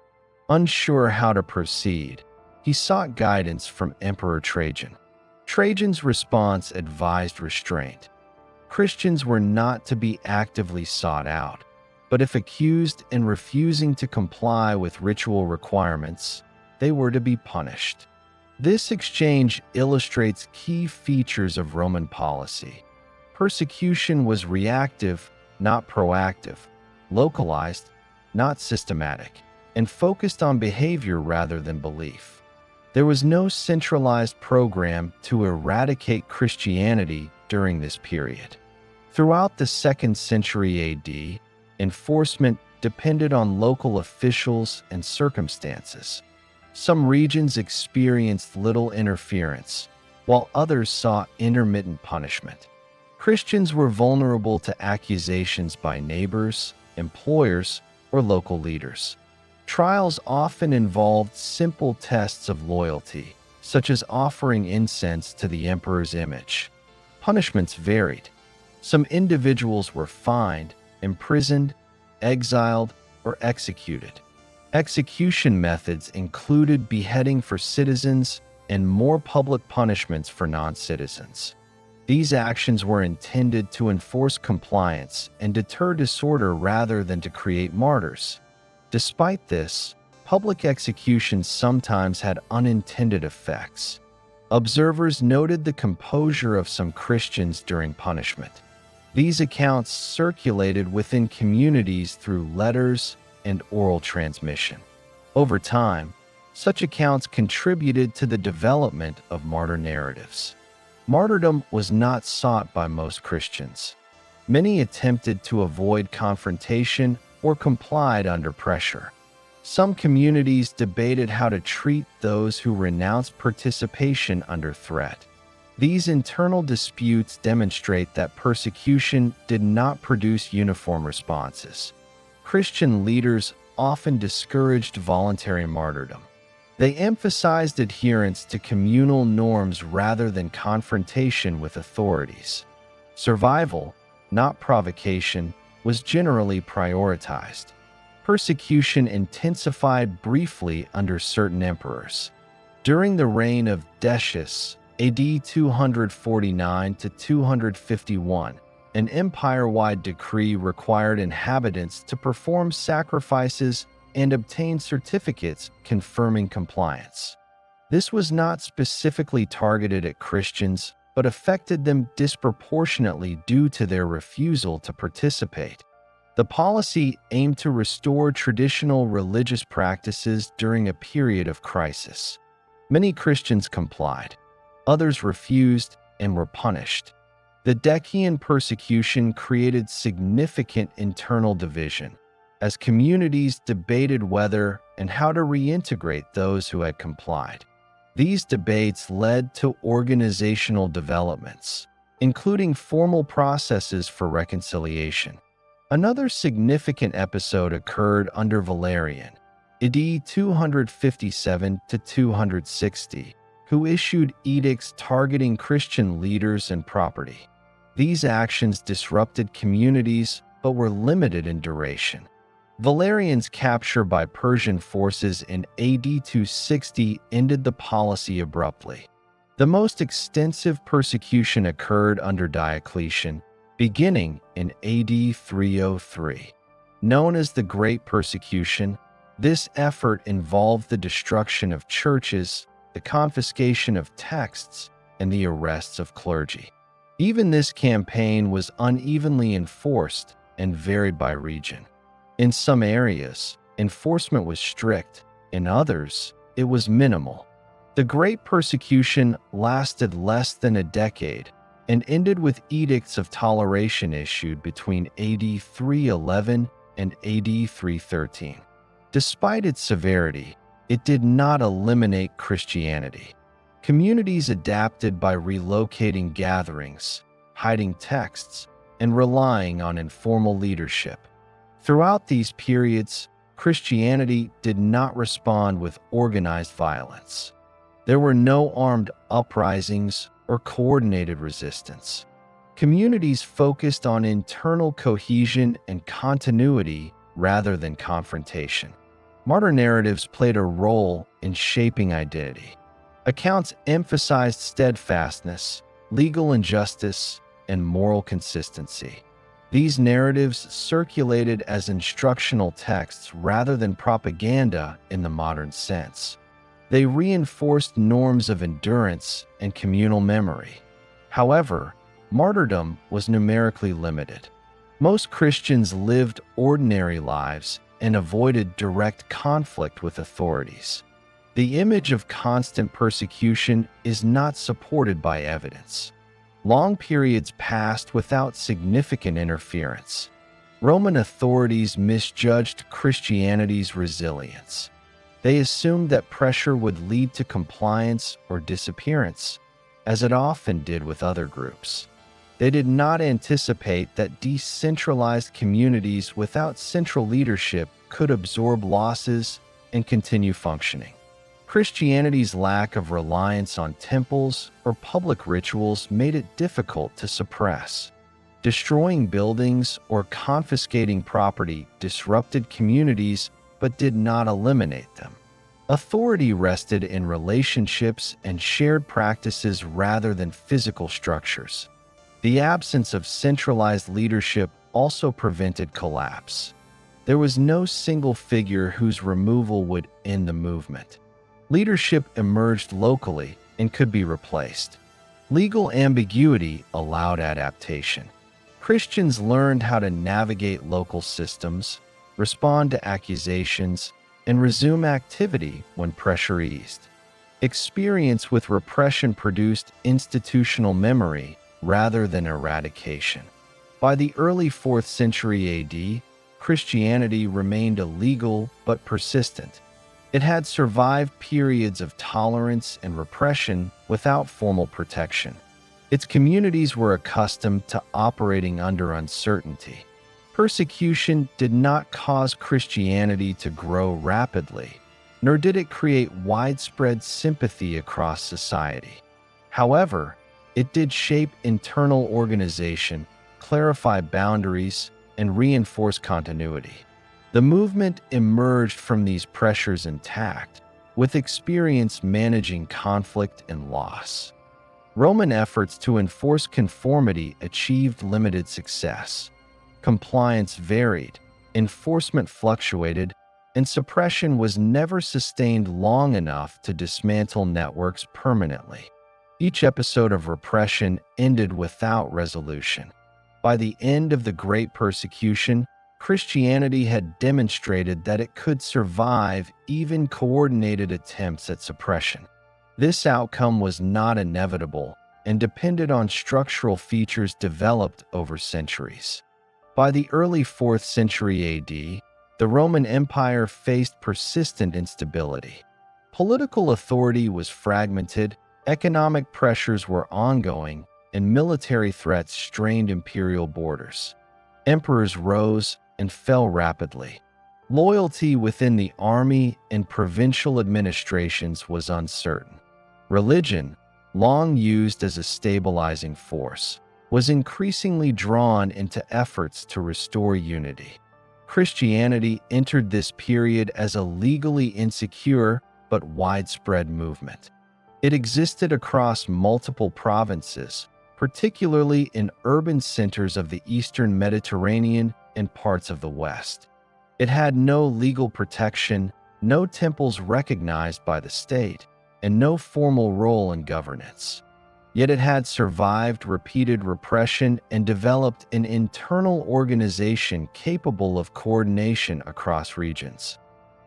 Unsure how to proceed, he sought guidance from Emperor Trajan. Trajan's response advised restraint. Christians were not to be actively sought out, but if accused and refusing to comply with ritual requirements, they were to be punished. This exchange illustrates key features of Roman policy. Persecution was reactive, not proactive, localized, not systematic, and focused on behavior rather than belief. There was no centralized program to eradicate Christianity during this period. Throughout the 2nd century AD, enforcement depended on local officials and circumstances. Some regions experienced little interference, while others saw intermittent punishment. Christians were vulnerable to accusations by neighbors, employers, or local leaders. Trials often involved simple tests of loyalty, such as offering incense to the emperor's image. Punishments varied. Some individuals were fined, imprisoned, exiled, or executed. Execution methods included beheading for citizens and more public punishments for non-citizens. These actions were intended to enforce compliance and deter disorder rather than to create martyrs. Despite this, public executions sometimes had unintended effects. Observers noted the composure of some Christians during punishment. These accounts circulated within communities through letters and oral transmission. Over time, such accounts contributed to the development of martyr narratives. Martyrdom was not sought by most Christians. Many attempted to avoid confrontation or complied under pressure. Some communities debated how to treat those who renounced participation under threat. These internal disputes demonstrate that persecution did not produce uniform responses. Christian leaders often discouraged voluntary martyrdom. They emphasized adherence to communal norms rather than confrontation with authorities. Survival, not provocation, was generally prioritized. Persecution intensified briefly under certain emperors. During the reign of Decius, AD 249 to 251, an empire-wide decree required inhabitants to perform sacrifices and obtain certificates confirming compliance. This was not specifically targeted at Christians, but affected them disproportionately due to their refusal to participate. The policy aimed to restore traditional religious practices during a period of crisis. Many Christians complied. Others refused and were punished. The Decian persecution created significant internal division. as communities debated whether and how to reintegrate those who had complied. These debates led to organizational developments, including formal processes for reconciliation. Another significant episode occurred under Valerian, AD 257 to 260, who issued edicts targeting Christian leaders and property. These actions disrupted communities but were limited in duration. Valerian's capture by Persian forces in AD 260 ended the policy abruptly. The most extensive persecution occurred under Diocletian, beginning in AD 303. Known as the Great Persecution, this effort involved the destruction of churches, the confiscation of texts, and the arrests of clergy. Even this campaign was unevenly enforced and varied by region. In some areas, enforcement was strict; in others, it was minimal. The Great Persecution lasted less than a decade and ended with edicts of toleration issued between AD 311 and AD 313. Despite its severity, it did not eliminate Christianity. Communities adapted by relocating gatherings, hiding texts, and relying on informal leadership. Throughout these periods, Christianity did not respond with organized violence. There were no armed uprisings or coordinated resistance. Communities focused on internal cohesion and continuity rather than confrontation. Martyr narratives played a role in shaping identity. Accounts emphasized steadfastness, legal injustice, and moral consistency. These narratives circulated as instructional texts rather than propaganda in the modern sense. They reinforced norms of endurance and communal memory. However, martyrdom was numerically limited. Most Christians lived ordinary lives and avoided direct conflict with authorities. The image of constant persecution is not supported by evidence. Long periods passed without significant interference. Roman authorities misjudged Christianity's resilience. They assumed that pressure would lead to compliance or disappearance, as it often did with other groups. They did not anticipate that decentralized communities without central leadership could absorb losses and continue functioning. Christianity's lack of reliance on temples or public rituals made it difficult to suppress. Destroying buildings or confiscating property disrupted communities but did not eliminate them. Authority rested in relationships and shared practices rather than physical structures. The absence of centralized leadership also prevented collapse. There was no single figure whose removal would end the movement. Leadership emerged locally and could be replaced. Legal ambiguity allowed adaptation. Christians learned how to navigate local systems, respond to accusations, and resume activity when pressure eased. Experience with repression produced institutional memory rather than eradication. By the early 4th century AD, Christianity remained illegal but persistent. It had survived periods of tolerance and repression without formal protection. Its communities were accustomed to operating under uncertainty. Persecution did not cause Christianity to grow rapidly, nor did it create widespread sympathy across society. However, it did shape internal organization, clarify boundaries, and reinforce continuity. The movement emerged from these pressures intact, with experience managing conflict and loss. Roman efforts to enforce conformity achieved limited success. Compliance varied, enforcement fluctuated, and suppression was never sustained long enough to dismantle networks permanently. Each episode of repression ended without resolution. By the end of the Great Persecution, Christianity had demonstrated that it could survive even coordinated attempts at suppression. This outcome was not inevitable and depended on structural features developed over centuries. By the early 4th century AD, the Roman Empire faced persistent instability. Political authority was fragmented, economic pressures were ongoing, and military threats strained imperial borders. Emperors rose and fell rapidly. Loyalty within the army and provincial administrations was uncertain. Religion, long used as a stabilizing force, was increasingly drawn into efforts to restore unity. Christianity entered this period as a legally insecure but widespread movement. It existed across multiple provinces, particularly in urban centers of the Eastern Mediterranean and parts of the West. It had no legal protection, no temples recognized by the state, and no formal role in governance. Yet it had survived repeated repression and developed an internal organization capable of coordination across regions.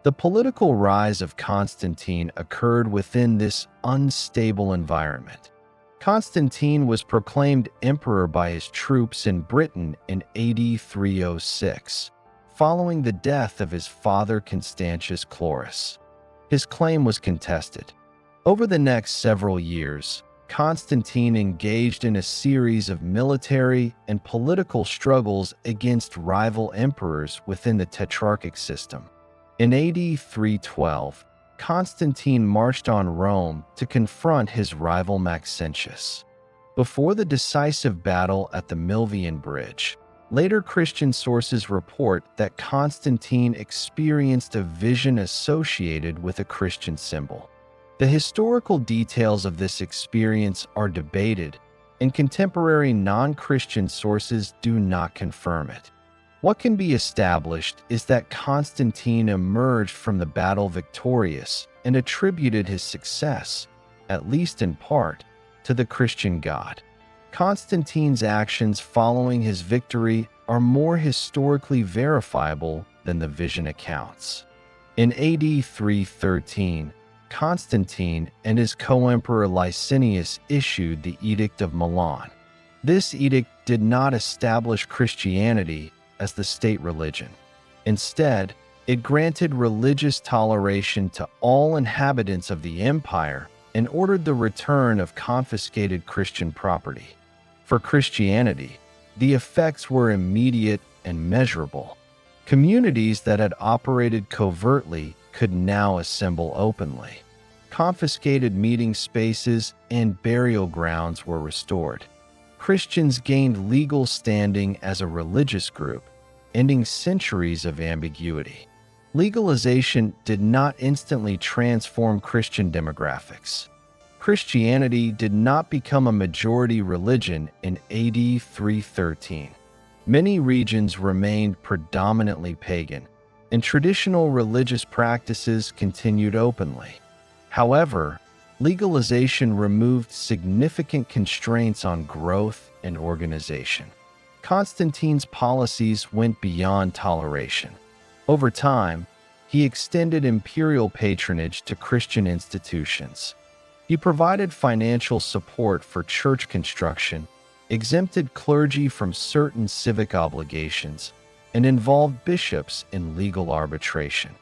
The political rise of Constantine occurred within this unstable environment. Constantine was proclaimed emperor by his troops in Britain in AD 306, following the death of his father Constantius Chlorus. His claim was contested. Over the next several years, Constantine engaged in a series of military and political struggles against rival emperors within the Tetrarchic system. In AD 312, Constantine marched on Rome to confront his rival Maxentius. Before the decisive battle at the Milvian Bridge, later Christian sources report that Constantine experienced a vision associated with a Christian symbol. The historical details of this experience are debated, and contemporary non-Christian sources do not confirm it. What can be established is that Constantine emerged from the battle victorious and attributed his success, at least in part, to the Christian God. Constantine's actions following his victory are more historically verifiable than the vision accounts. In AD 313, Constantine and his co-emperor Licinius issued the Edict of Milan. This edict did not establish Christianity as the state religion. Instead, it granted religious toleration to all inhabitants of the empire and ordered the return of confiscated Christian property. For Christianity, the effects were immediate and measurable. Communities that had operated covertly could now assemble openly. Confiscated meeting spaces and burial grounds were restored. Christians gained legal standing as a religious group, ending centuries of ambiguity. Legalization did not instantly transform Christian demographics. Christianity did not become a majority religion in AD 313. Many regions remained predominantly pagan, and traditional religious practices continued openly. However, legalization removed significant constraints on growth and organization. Constantine's policies went beyond toleration. Over time, he extended imperial patronage to Christian institutions. He provided financial support for church construction, exempted clergy from certain civic obligations, and involved bishops in legal arbitration.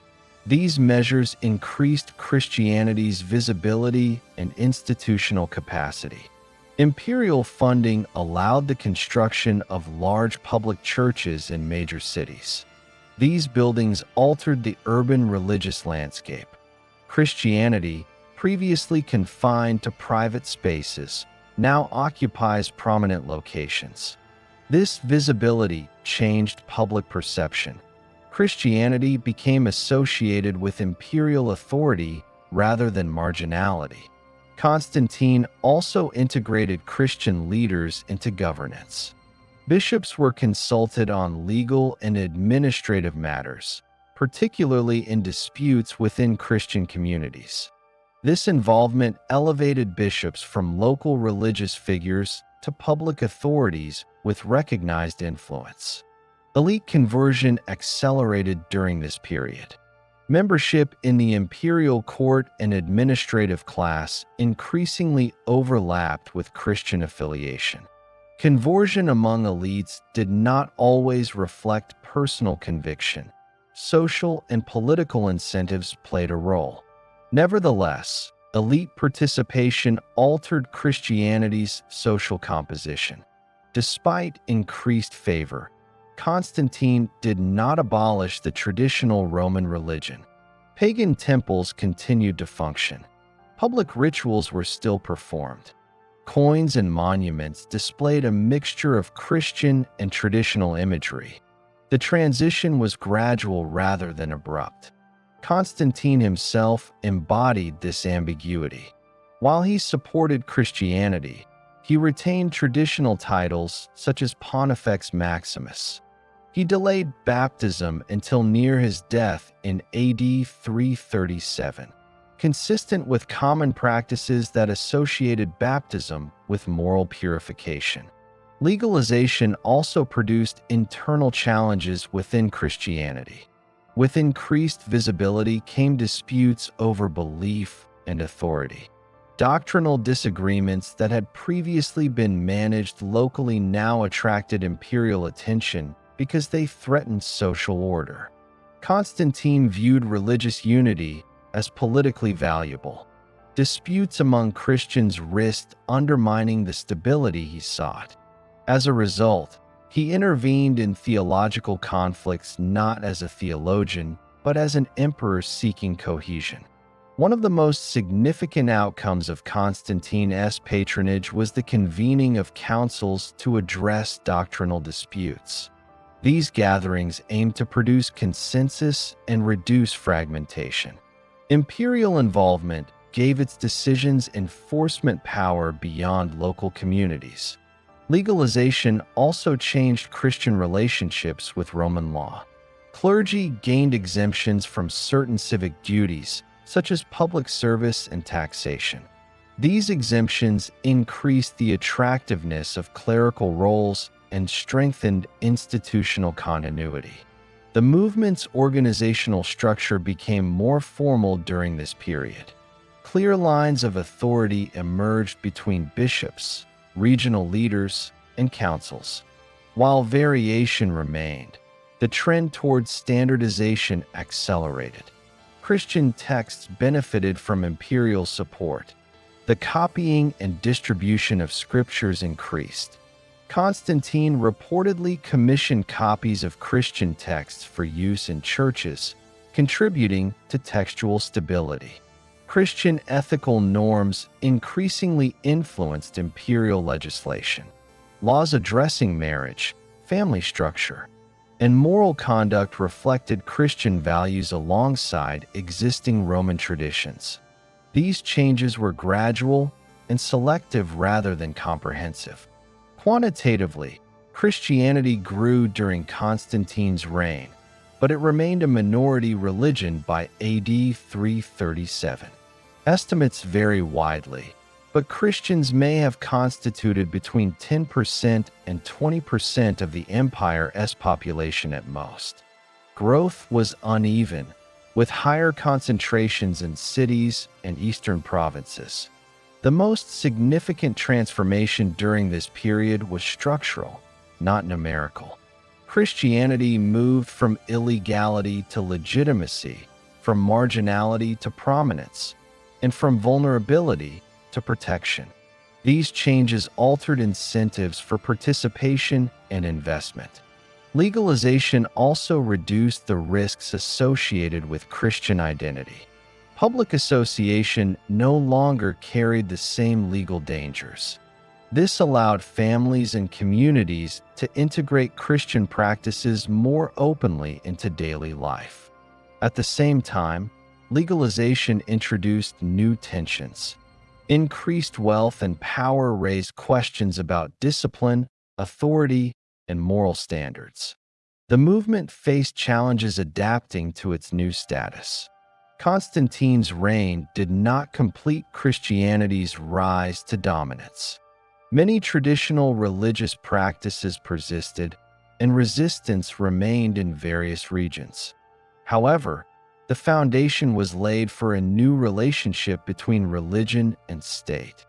These measures increased Christianity's visibility and institutional capacity. Imperial funding allowed the construction of large public churches in major cities. These buildings altered the urban religious landscape. Christianity, previously confined to private spaces, now occupies prominent locations. This visibility changed public perception. Christianity became associated with imperial authority rather than marginality. Constantine also integrated Christian leaders into governance. Bishops were consulted on legal and administrative matters, particularly in disputes within Christian communities. This involvement elevated bishops from local religious figures to public authorities with recognized influence. Elite conversion accelerated during this period. Membership in the imperial court and administrative class increasingly overlapped with Christian affiliation. Conversion among elites did not always reflect personal conviction. social and political incentives played a role. Nevertheless, elite participation altered Christianity's social composition. Despite increased favor, Constantine did not abolish the traditional Roman religion. Pagan temples continued to function. Public rituals were still performed. Coins and monuments displayed a mixture of Christian and traditional imagery. The transition was gradual rather than abrupt. Constantine himself embodied this ambiguity. While he supported Christianity, he retained traditional titles such as Pontifex Maximus. He delayed baptism until near his death in AD 337, consistent with common practices that associated baptism with moral purification. Legalization also produced internal challenges within Christianity. With increased visibility came disputes over belief and authority. Doctrinal disagreements that had previously been managed locally now attracted imperial attention because they threatened social order. Constantine viewed religious unity as politically valuable. Disputes among Christians risked undermining the stability he sought. As a result, he intervened in theological conflicts not as a theologian, but as an emperor seeking cohesion. One of the most significant outcomes of Constantine's patronage was the convening of councils to address doctrinal disputes. These gatherings aimed to produce consensus and reduce fragmentation. Imperial involvement gave its decisions enforcement power beyond local communities. Legalization also changed Christian relationships with Roman law. Clergy gained exemptions from certain civic duties, such as public service and taxation. These exemptions increased the attractiveness of clerical roles and strengthened institutional continuity. The movement's organizational structure became more formal during this period. Clear lines of authority emerged between bishops, regional leaders, and councils. While variation remained, the trend towards standardization accelerated. Christian texts benefited from imperial support. The copying and distribution of scriptures increased. Constantine reportedly commissioned copies of Christian texts for use in churches, contributing to textual stability. Christian ethical norms increasingly influenced imperial legislation. Laws addressing marriage, family structure, and moral conduct reflected Christian values alongside existing Roman traditions. These changes were gradual and selective rather than comprehensive. Quantitatively, Christianity grew during Constantine's reign, but it remained a minority religion by AD 337. Estimates vary widely, but Christians may have constituted between 10% and 20% of the empire's population at most. Growth was uneven, with higher concentrations in cities and eastern provinces. The most significant transformation during this period was structural, not numerical. Christianity moved from illegality to legitimacy, from marginality to prominence, and from vulnerability to protection. These changes altered incentives for participation and investment. Legalization also reduced the risks associated with Christian identity. Public association no longer carried the same legal dangers. This allowed families and communities to integrate Christian practices more openly into daily life. At the same time, legalization introduced new tensions. Increased wealth and power raised questions about discipline, authority, and moral standards. The movement faced challenges adapting to its new status. Constantine's reign did not complete Christianity's rise to dominance. Many traditional religious practices persisted, and resistance remained in various regions. However, the foundation was laid for a new relationship between religion and state.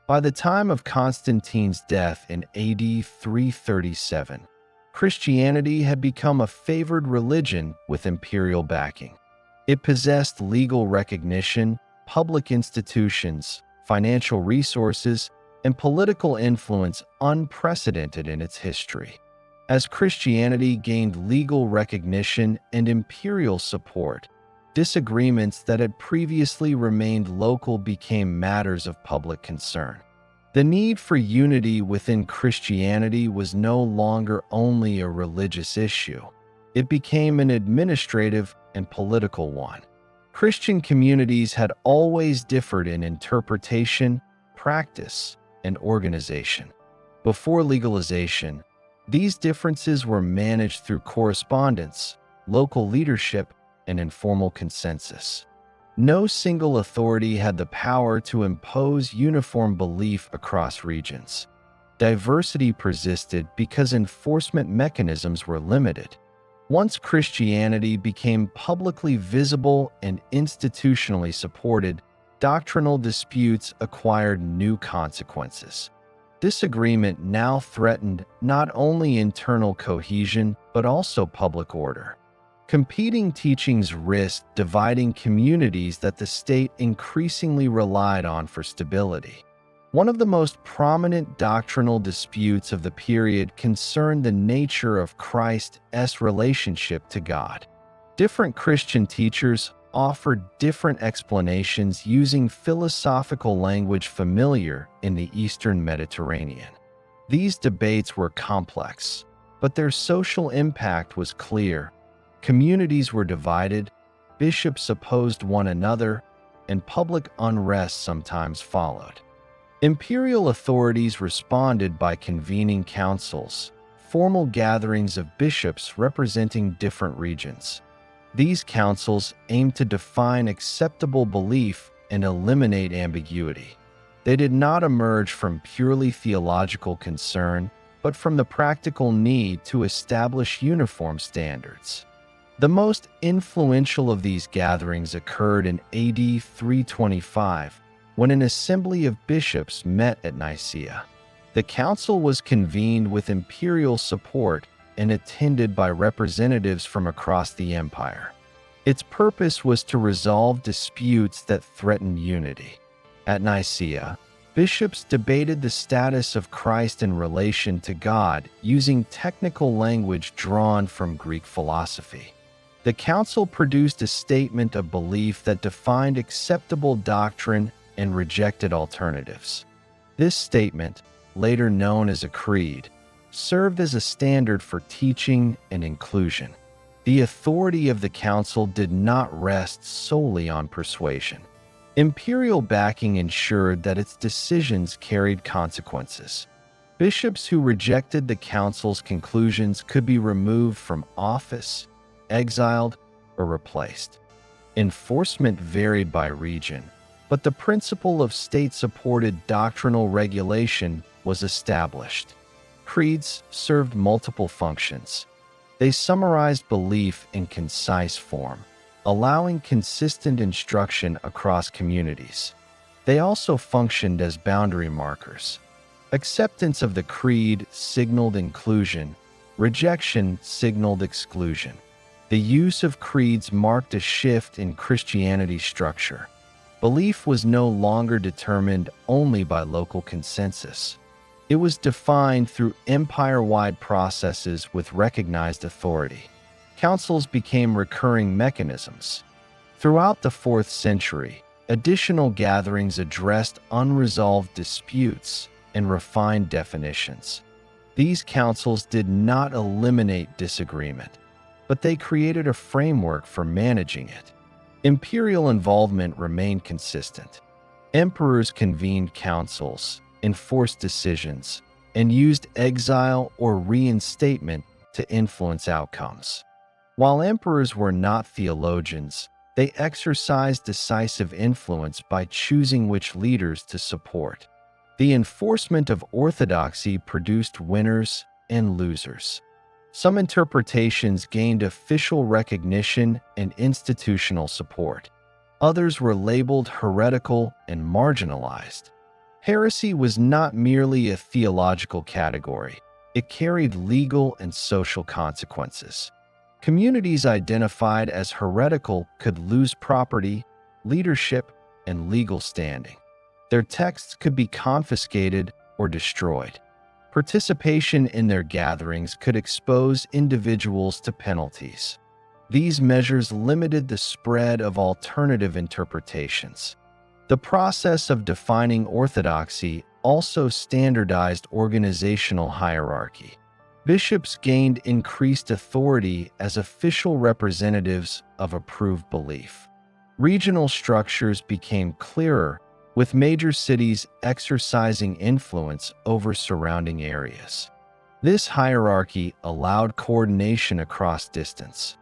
By the time of Constantine's death in AD 337, Christianity had become a favored religion with imperial backing. It possessed legal recognition, public institutions, financial resources, and political influence unprecedented in its history. As Christianity gained legal recognition and imperial support, disagreements that had previously remained local became matters of public concern. The need for unity within Christianity was no longer only a religious issue. It became an administrative and political one. Christian communities had always differed in interpretation, practice, and organization. Before legalization, these differences were managed through correspondence, local leadership, and informal consensus. No single authority had the power to impose uniform belief across regions. Diversity persisted because enforcement mechanisms were limited. Once Christianity became publicly visible and institutionally supported, doctrinal disputes acquired new consequences. Disagreement now threatened not only internal cohesion but also public order. Competing teachings risked dividing communities that the state increasingly relied on for stability. One of the most prominent doctrinal disputes of the period concerned the nature of Christ's relationship to God. Different Christian teachers offered different explanations using philosophical language familiar in the Eastern Mediterranean. These debates were complex, but their social impact was clear. Communities were divided, bishops opposed one another, and public unrest sometimes followed. Imperial authorities responded by convening councils, formal gatherings of bishops representing different regions. These councils aimed to define acceptable belief and eliminate ambiguity. They did not emerge from purely theological concern, but from the practical need to establish uniform standards. The most influential of these gatherings occurred in AD 325, when an assembly of bishops met at Nicaea. The council was convened with imperial support and attended by representatives from across the empire. Its purpose was to resolve disputes that threatened unity. At Nicaea, bishops debated the status of Christ in relation to God using technical language drawn from Greek philosophy. The council produced a statement of belief that defined acceptable doctrine and rejected alternatives. This statement, later known as a creed, served as a standard for teaching and inclusion. The authority of the council did not rest solely on persuasion. Imperial backing ensured that its decisions carried consequences. Bishops who rejected the council's conclusions could be removed from office, exiled, or replaced. Enforcement varied by region, but the principle of state-supported doctrinal regulation was established. Creeds served multiple functions. They summarized belief in concise form, allowing consistent instruction across communities. They also functioned as boundary markers. Acceptance of the creed signaled inclusion, rejection signaled exclusion. The use of creeds marked a shift in Christianity's structure. Belief was no longer determined only by local consensus. It was defined through empire-wide processes with recognized authority. Councils became recurring mechanisms. Throughout the 4th century, additional gatherings addressed unresolved disputes and refined definitions. These councils did not eliminate disagreement, but they created a framework for managing it. Imperial involvement remained consistent. Emperors convened councils, enforced decisions, and used exile or reinstatement to influence outcomes. While emperors were not theologians, they exercised decisive influence by choosing which leaders to support. The enforcement of orthodoxy produced winners and losers. Some interpretations gained official recognition and institutional support. Others were labeled heretical and marginalized. Heresy was not merely a theological category. it carried legal and social consequences. Communities identified as heretical could lose property, leadership, and legal standing. Their texts could be confiscated or destroyed. Participation in their gatherings could expose individuals to penalties. These measures limited the spread of alternative interpretations. The process of defining orthodoxy also standardized organizational hierarchy. Bishops gained increased authority as official representatives of approved belief. Regional structures became clearer, with major cities exercising influence over surrounding areas. This hierarchy allowed coordination across distance.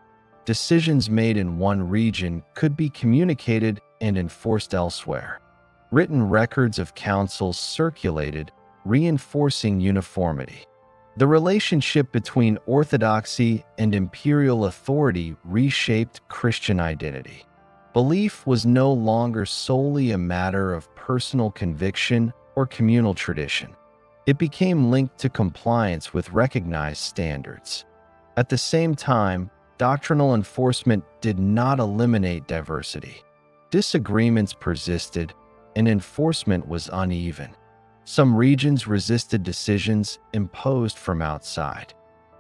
Decisions made in one region could be communicated and enforced elsewhere. Written records of councils circulated, reinforcing uniformity. The relationship between orthodoxy and imperial authority reshaped Christian identity. Belief was no longer solely a matter of personal conviction or communal tradition. It became linked to compliance with recognized standards. At the same time, doctrinal enforcement did not eliminate diversity. Disagreements persisted, and enforcement was uneven. Some regions resisted decisions imposed from outside.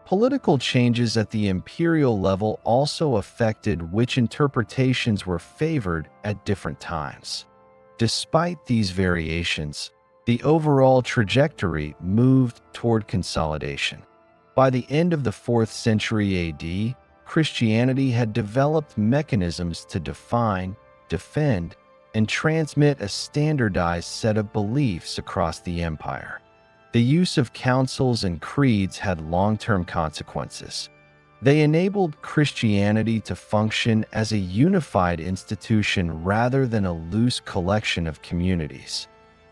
Political changes at the imperial level also affected which interpretations were favored at different times. Despite these variations, the overall trajectory moved toward consolidation. By the end of the 4th century AD, Christianity had developed mechanisms to define, defend, and transmit a standardized set of beliefs across the empire. The use of councils and creeds had long-term consequences. They enabled Christianity to function as a unified institution rather than a loose collection of communities.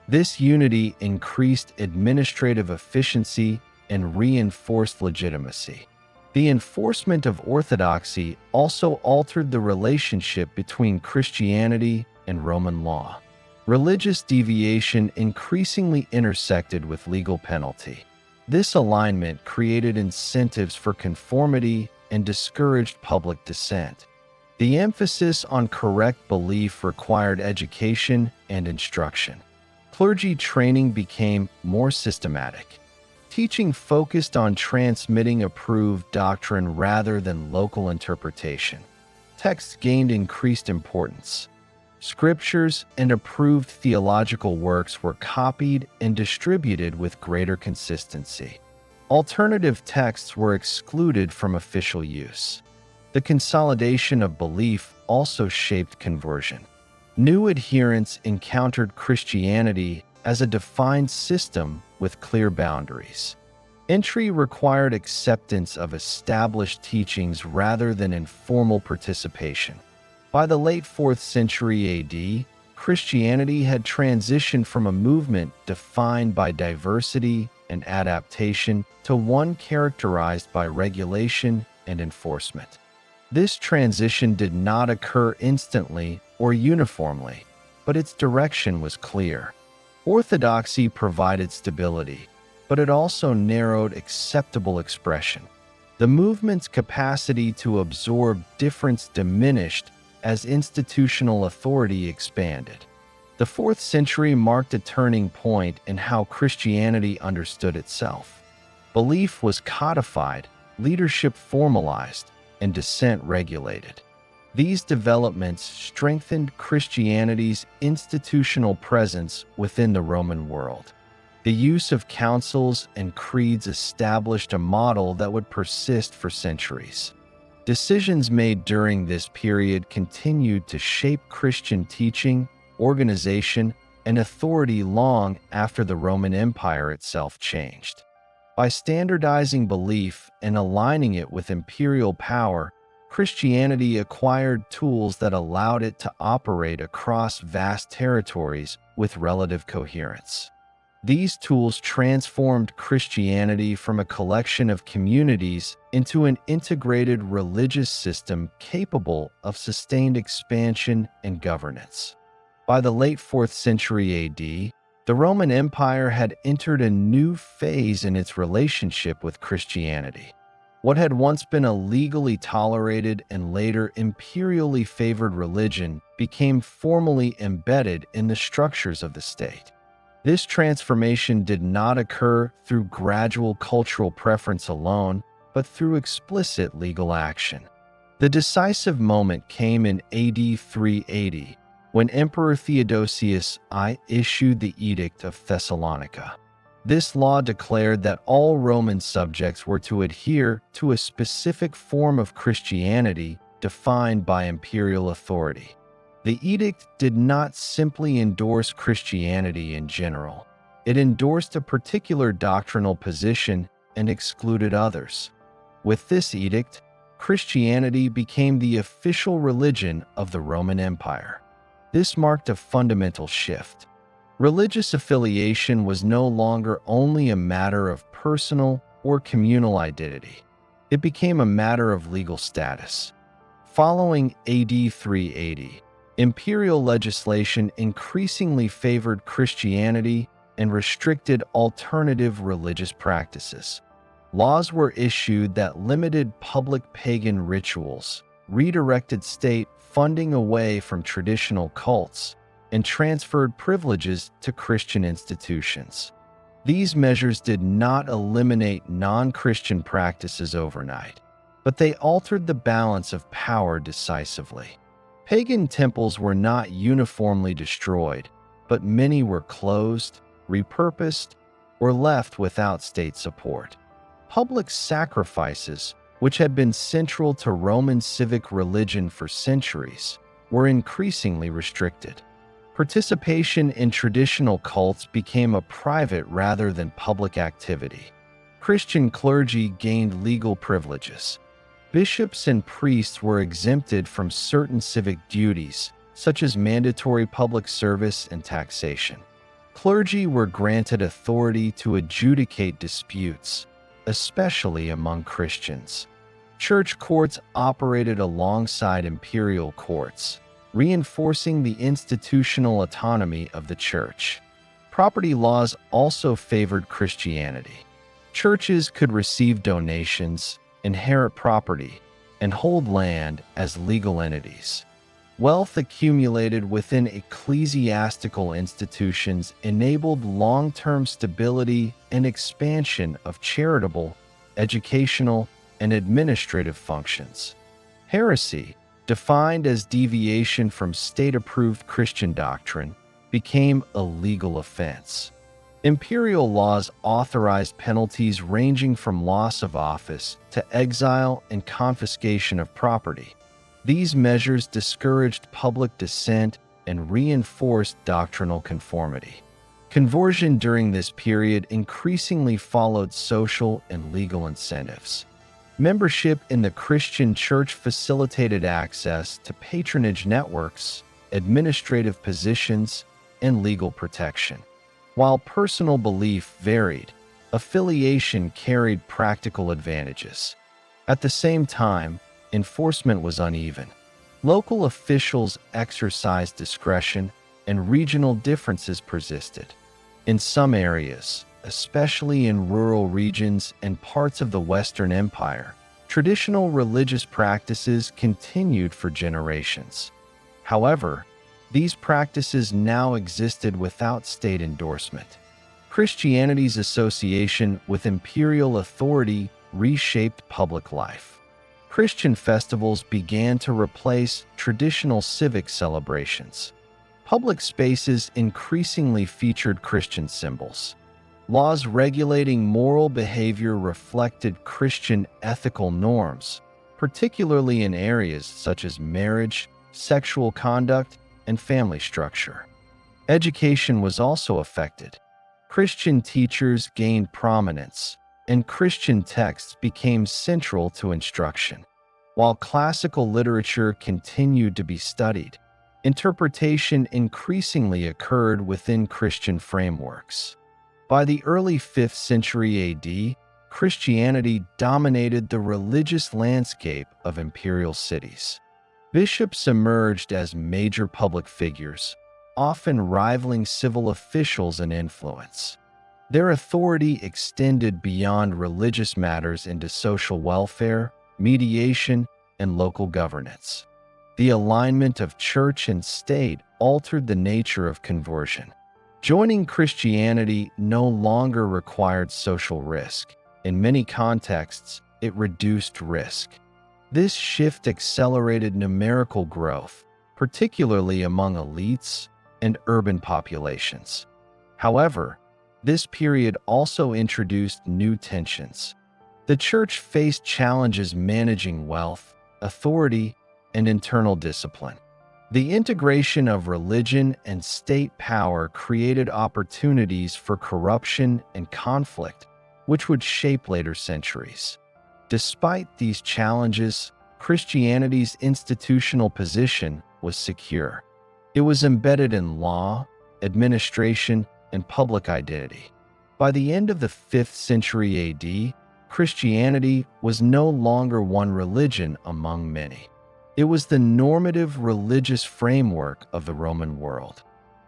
This unity increased administrative efficiency and reinforced legitimacy. The enforcement of orthodoxy also altered the relationship between Christianity and Roman law. Religious deviation increasingly intersected with legal penalty. This alignment created incentives for conformity and discouraged public dissent. The emphasis on correct belief required education and instruction. Clergy training became more systematic. Teaching focused on transmitting approved doctrine rather than local interpretation. Texts gained increased importance. Scriptures and approved theological works were copied and distributed with greater consistency. Alternative texts were excluded from official use. The consolidation of belief also shaped conversion. New adherents encountered Christianity as a defined system with clear boundaries. Entry required acceptance of established teachings rather than informal participation. By the late 4th century AD, Christianity had transitioned from a movement defined by diversity and adaptation to one characterized by regulation and enforcement. This transition did not occur instantly or uniformly, but its direction was clear. Orthodoxy provided stability, but it also narrowed acceptable expression. The movement's capacity to absorb difference diminished as institutional authority expanded. The 4th century marked a turning point in how Christianity understood itself. Belief was codified, leadership formalized, and dissent regulated. These developments strengthened Christianity's institutional presence within the Roman world. The use of councils and creeds established a model that would persist for centuries. Decisions made during this period continued to shape Christian teaching, organization, and authority long after the Roman Empire itself changed. By standardizing belief and aligning it with imperial power, Christianity acquired tools that allowed it to operate across vast territories with relative coherence. These tools transformed Christianity from a collection of communities into an integrated religious system capable of sustained expansion and governance. By the late 4th century AD, The Roman Empire had entered a new phase in its relationship with Christianity. What had once been a legally tolerated and later imperially favored religion became formally embedded in the structures of the state. This transformation did not occur through gradual cultural preference alone, but through explicit legal action. The decisive moment came in AD 380, when Emperor Theodosius I issued the Edict of Thessalonica. This law declared that all Roman subjects were to adhere to a specific form of Christianity defined by imperial authority. The edict did not simply endorse Christianity in general. It endorsed a particular doctrinal position and excluded others. With this edict, Christianity became the official religion of the Roman Empire. This marked a fundamental shift. Religious affiliation was no longer only a matter of personal or communal identity. It became a matter of legal status. Following AD 380, imperial legislation increasingly favored Christianity and restricted alternative religious practices. Laws were issued that limited public pagan rituals, redirected state funding away from traditional cults, and transferred privileges to Christian institutions. These measures did not eliminate non-Christian practices overnight, but they altered the balance of power decisively. Pagan temples were not uniformly destroyed, but many were closed, repurposed, or left without state support. Public sacrifices, which had been central to Roman civic religion for centuries, were increasingly restricted. Participation in traditional cults became a private rather than public activity. Christian clergy gained legal privileges. Bishops and priests were exempted from certain civic duties, such as mandatory public service and taxation. Clergy were granted authority to adjudicate disputes, especially among Christians. Church courts operated alongside imperial courts, reinforcing the institutional autonomy of the church. Property laws also favored Christianity. Churches could receive donations, inherit property, and hold land as legal entities. Wealth accumulated within ecclesiastical institutions enabled long-term stability and expansion of charitable, educational, and administrative functions. Heresy, defined as deviation from state-approved Christian doctrine, became a legal offense. Imperial laws authorized penalties ranging from loss of office to exile and confiscation of property. These measures discouraged public dissent and reinforced doctrinal conformity. Conversion during this period increasingly followed social and legal incentives. Membership in the Christian church facilitated access to patronage networks, administrative positions, and legal protection. While personal belief varied, affiliation carried practical advantages. At the same time, enforcement was uneven. Local officials exercised discretion, and regional differences persisted. In some areas, especially in rural regions and parts of the Western Empire, traditional religious practices continued for generations. However, these practices now existed without state endorsement. Christianity's association with imperial authority reshaped public life. Christian festivals began to replace traditional civic celebrations. Public spaces increasingly featured Christian symbols. Laws regulating moral behavior reflected Christian ethical norms, particularly in areas such as marriage, sexual conduct, and family structure. Education was also affected. Christian teachers gained prominence, and Christian texts became central to instruction. While classical literature continued to be studied, interpretation increasingly occurred within Christian frameworks. By the early 5th century AD, Christianity dominated the religious landscape of imperial cities. Bishops emerged as major public figures, often rivaling civil officials in influence. Their authority extended beyond religious matters into social welfare, mediation, and local governance. The alignment of church and state altered the nature of conversion. Joining Christianity no longer required social risk. In many contexts, it reduced risk. This shift accelerated numerical growth, particularly among elites and urban populations. However, this period also introduced new tensions. The church faced challenges managing wealth, authority, and internal discipline. The integration of religion and state power created opportunities for corruption and conflict, which would shape later centuries. Despite these challenges, Christianity's institutional position was secure. It was embedded in law, administration, and public identity. By the end of the 5th century AD, Christianity was no longer one religion among many. It was the normative religious framework of the Roman world.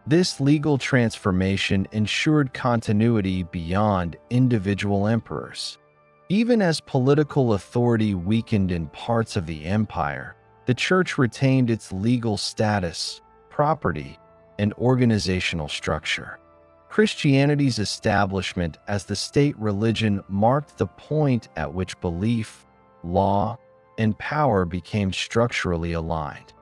This legal transformation ensured continuity beyond individual emperors. Even as political authority weakened in parts of the empire, the church retained its legal status, property, and organizational structure. Christianity's establishment as the state religion marked the point at which belief, law, and power became structurally aligned.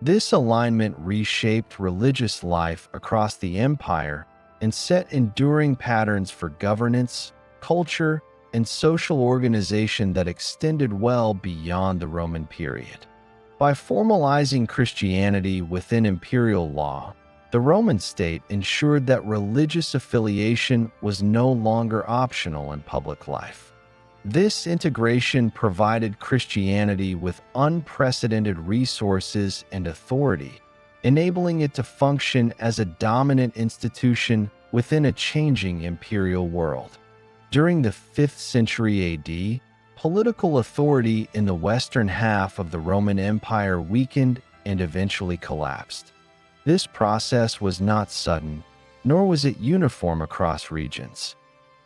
This alignment reshaped religious life across the empire and set enduring patterns for governance, culture, and social organization that extended well beyond the Roman period. By formalizing Christianity within imperial law, the Roman state ensured that religious affiliation was no longer optional in public life. This integration provided Christianity with unprecedented resources and authority, enabling it to function as a dominant institution within a changing imperial world. During the 5th century AD, political authority in the western half of the Roman Empire weakened and eventually collapsed. This process was not sudden, nor was it uniform across regions.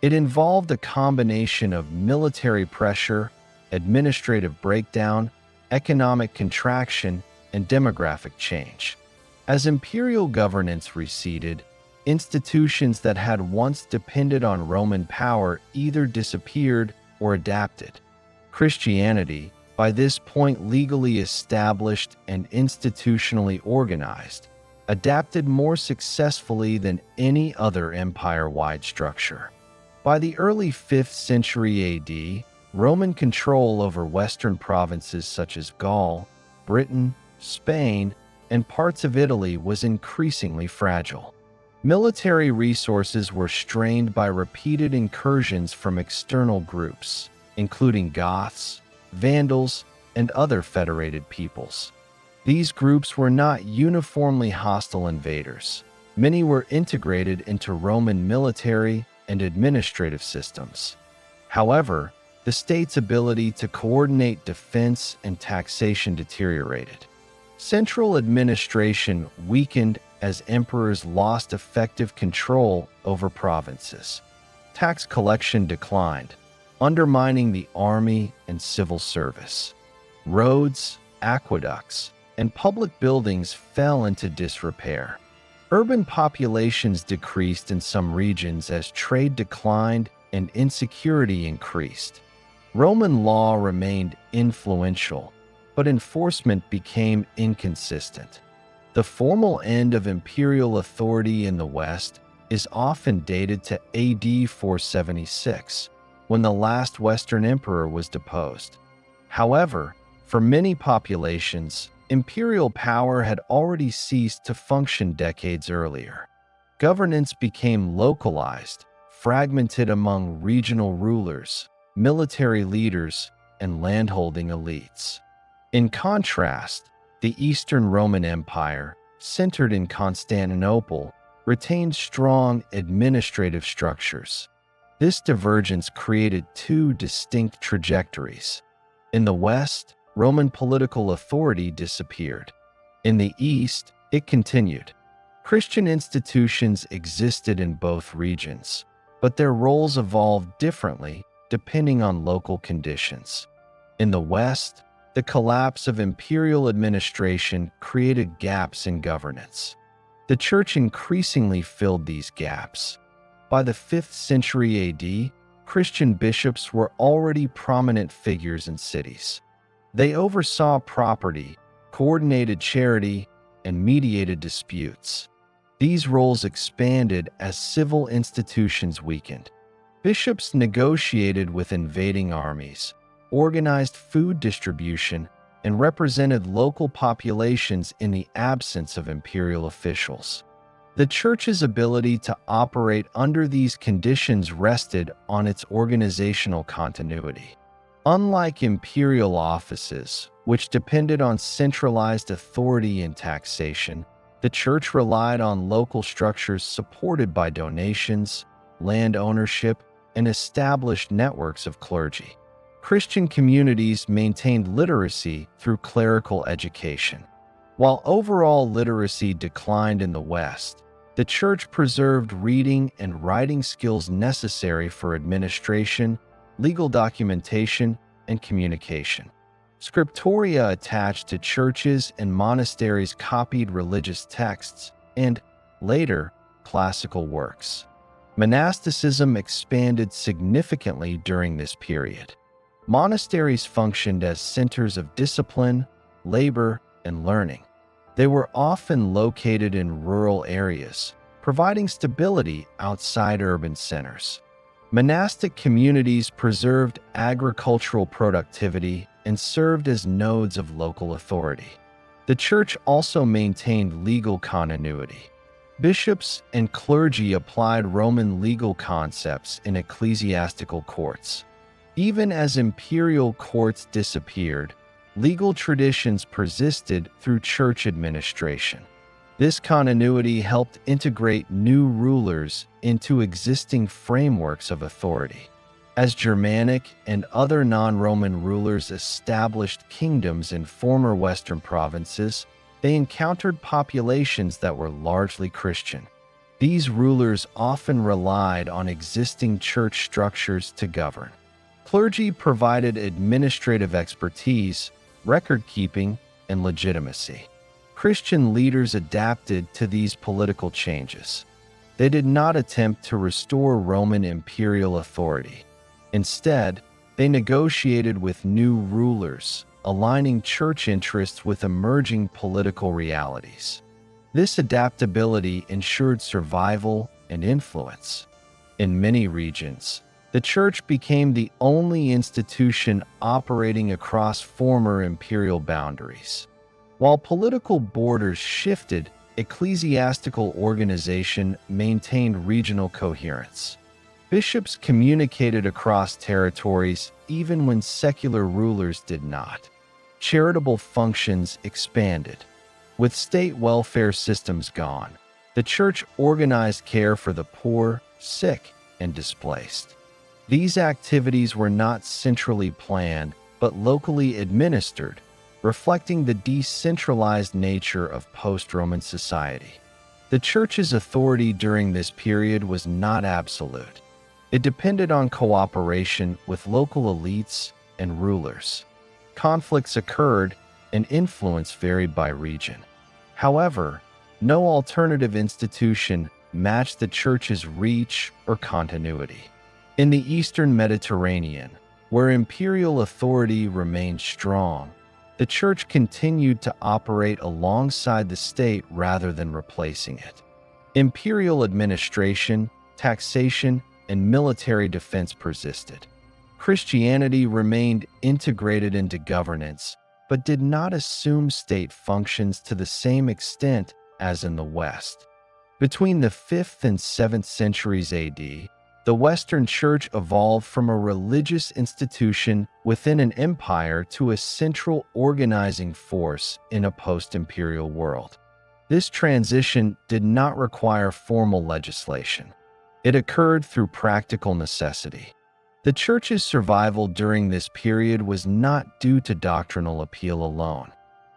It involved a combination of military pressure, administrative breakdown, economic contraction, and demographic change. As imperial governance receded, institutions that had once depended on Roman power either disappeared or adapted. Christianity, by this point legally established and institutionally organized, adapted more successfully than any other empire-wide structure. By the early 5th century AD, Roman control over western provinces such as Gaul, Britain, Spain, and parts of Italy was increasingly fragile. Military resources were strained by repeated incursions from external groups, including Goths, Vandals, and other federated peoples. These groups were not uniformly hostile invaders. Many were integrated into Roman military and administrative systems. However, the state's ability to coordinate defense and taxation deteriorated. Central administration weakened as emperors lost effective control over provinces. Tax collection declined, undermining the army and civil service. Roads, aqueducts, and public buildings fell into disrepair. Urban populations decreased in some regions as trade declined and insecurity increased. Roman law remained influential, but enforcement became inconsistent. The formal end of imperial authority in the West is often dated to AD 476, when the last Western emperor was deposed. However, for many populations, imperial power had already ceased to function decades earlier. Governance became localized, fragmented among regional rulers, military leaders, and landholding elites. In contrast, the Eastern Roman Empire, centered in Constantinople, retained strong administrative structures. This divergence created two distinct trajectories. In the West, Roman political authority disappeared. In the East, it continued. Christian institutions existed in both regions, but their roles evolved differently depending on local conditions. In the West, the collapse of imperial administration created gaps in governance. The church increasingly filled these gaps. By the 5th century AD, Christian bishops were already prominent figures in cities. They oversaw property, coordinated charity, and mediated disputes. These roles expanded as civil institutions weakened. Bishops negotiated with invading armies, organized food distribution, and represented local populations in the absence of imperial officials. The church's ability to operate under these conditions rested on its organizational continuity. Unlike imperial offices, which depended on centralized authority and taxation, the church relied on local structures supported by donations, land ownership, and established networks of clergy. Christian communities maintained literacy through clerical education. While overall literacy declined in the West, the church preserved reading and writing skills necessary for administration, legal documentation, and communication. Scriptoria attached to churches and monasteries copied religious texts and, later, classical works. Monasticism expanded significantly during this period. Monasteries functioned as centers of discipline, labor, and learning. They were often located in rural areas, providing stability outside urban centers. Monastic communities preserved agricultural productivity and served as nodes of local authority. The church also maintained legal continuity. Bishops and clergy applied Roman legal concepts in ecclesiastical courts. Even as imperial courts disappeared, legal traditions persisted through church administration. This continuity helped integrate new rulers into existing frameworks of authority. As Germanic and other non-Roman rulers established kingdoms in former Western provinces, they encountered populations that were largely Christian. These rulers often relied on existing church structures to govern. Clergy provided administrative expertise, record-keeping, and legitimacy. Christian leaders adapted to these political changes. They did not attempt to restore Roman imperial authority. Instead, they negotiated with new rulers, aligning church interests with emerging political realities. This adaptability ensured survival and influence. In many regions, the church became the only institution operating across former imperial boundaries. While political borders shifted, ecclesiastical organization maintained regional coherence. Bishops communicated across territories even when secular rulers did not. Charitable functions expanded. With state welfare systems gone, the church organized care for the poor, sick, and displaced. These activities were not centrally planned, but locally administered, reflecting the decentralized nature of post-Roman society. The church's authority during this period was not absolute. It depended on cooperation with local elites and rulers. Conflicts occurred, and influence varied by region. However, no alternative institution matched the church's reach or continuity. In the Eastern Mediterranean, where imperial authority remained strong, the church continued to operate alongside the state rather than replacing it. Imperial administration, taxation, and military defense persisted. Christianity remained integrated into governance, but did not assume state functions to the same extent as in the West. Between the 5th and 7th centuries AD, the Western Church evolved from a religious institution within an empire to a central organizing force in a post-imperial world. This transition did not require formal legislation. It occurred through practical necessity. The Church's survival during this period was not due to doctrinal appeal alone.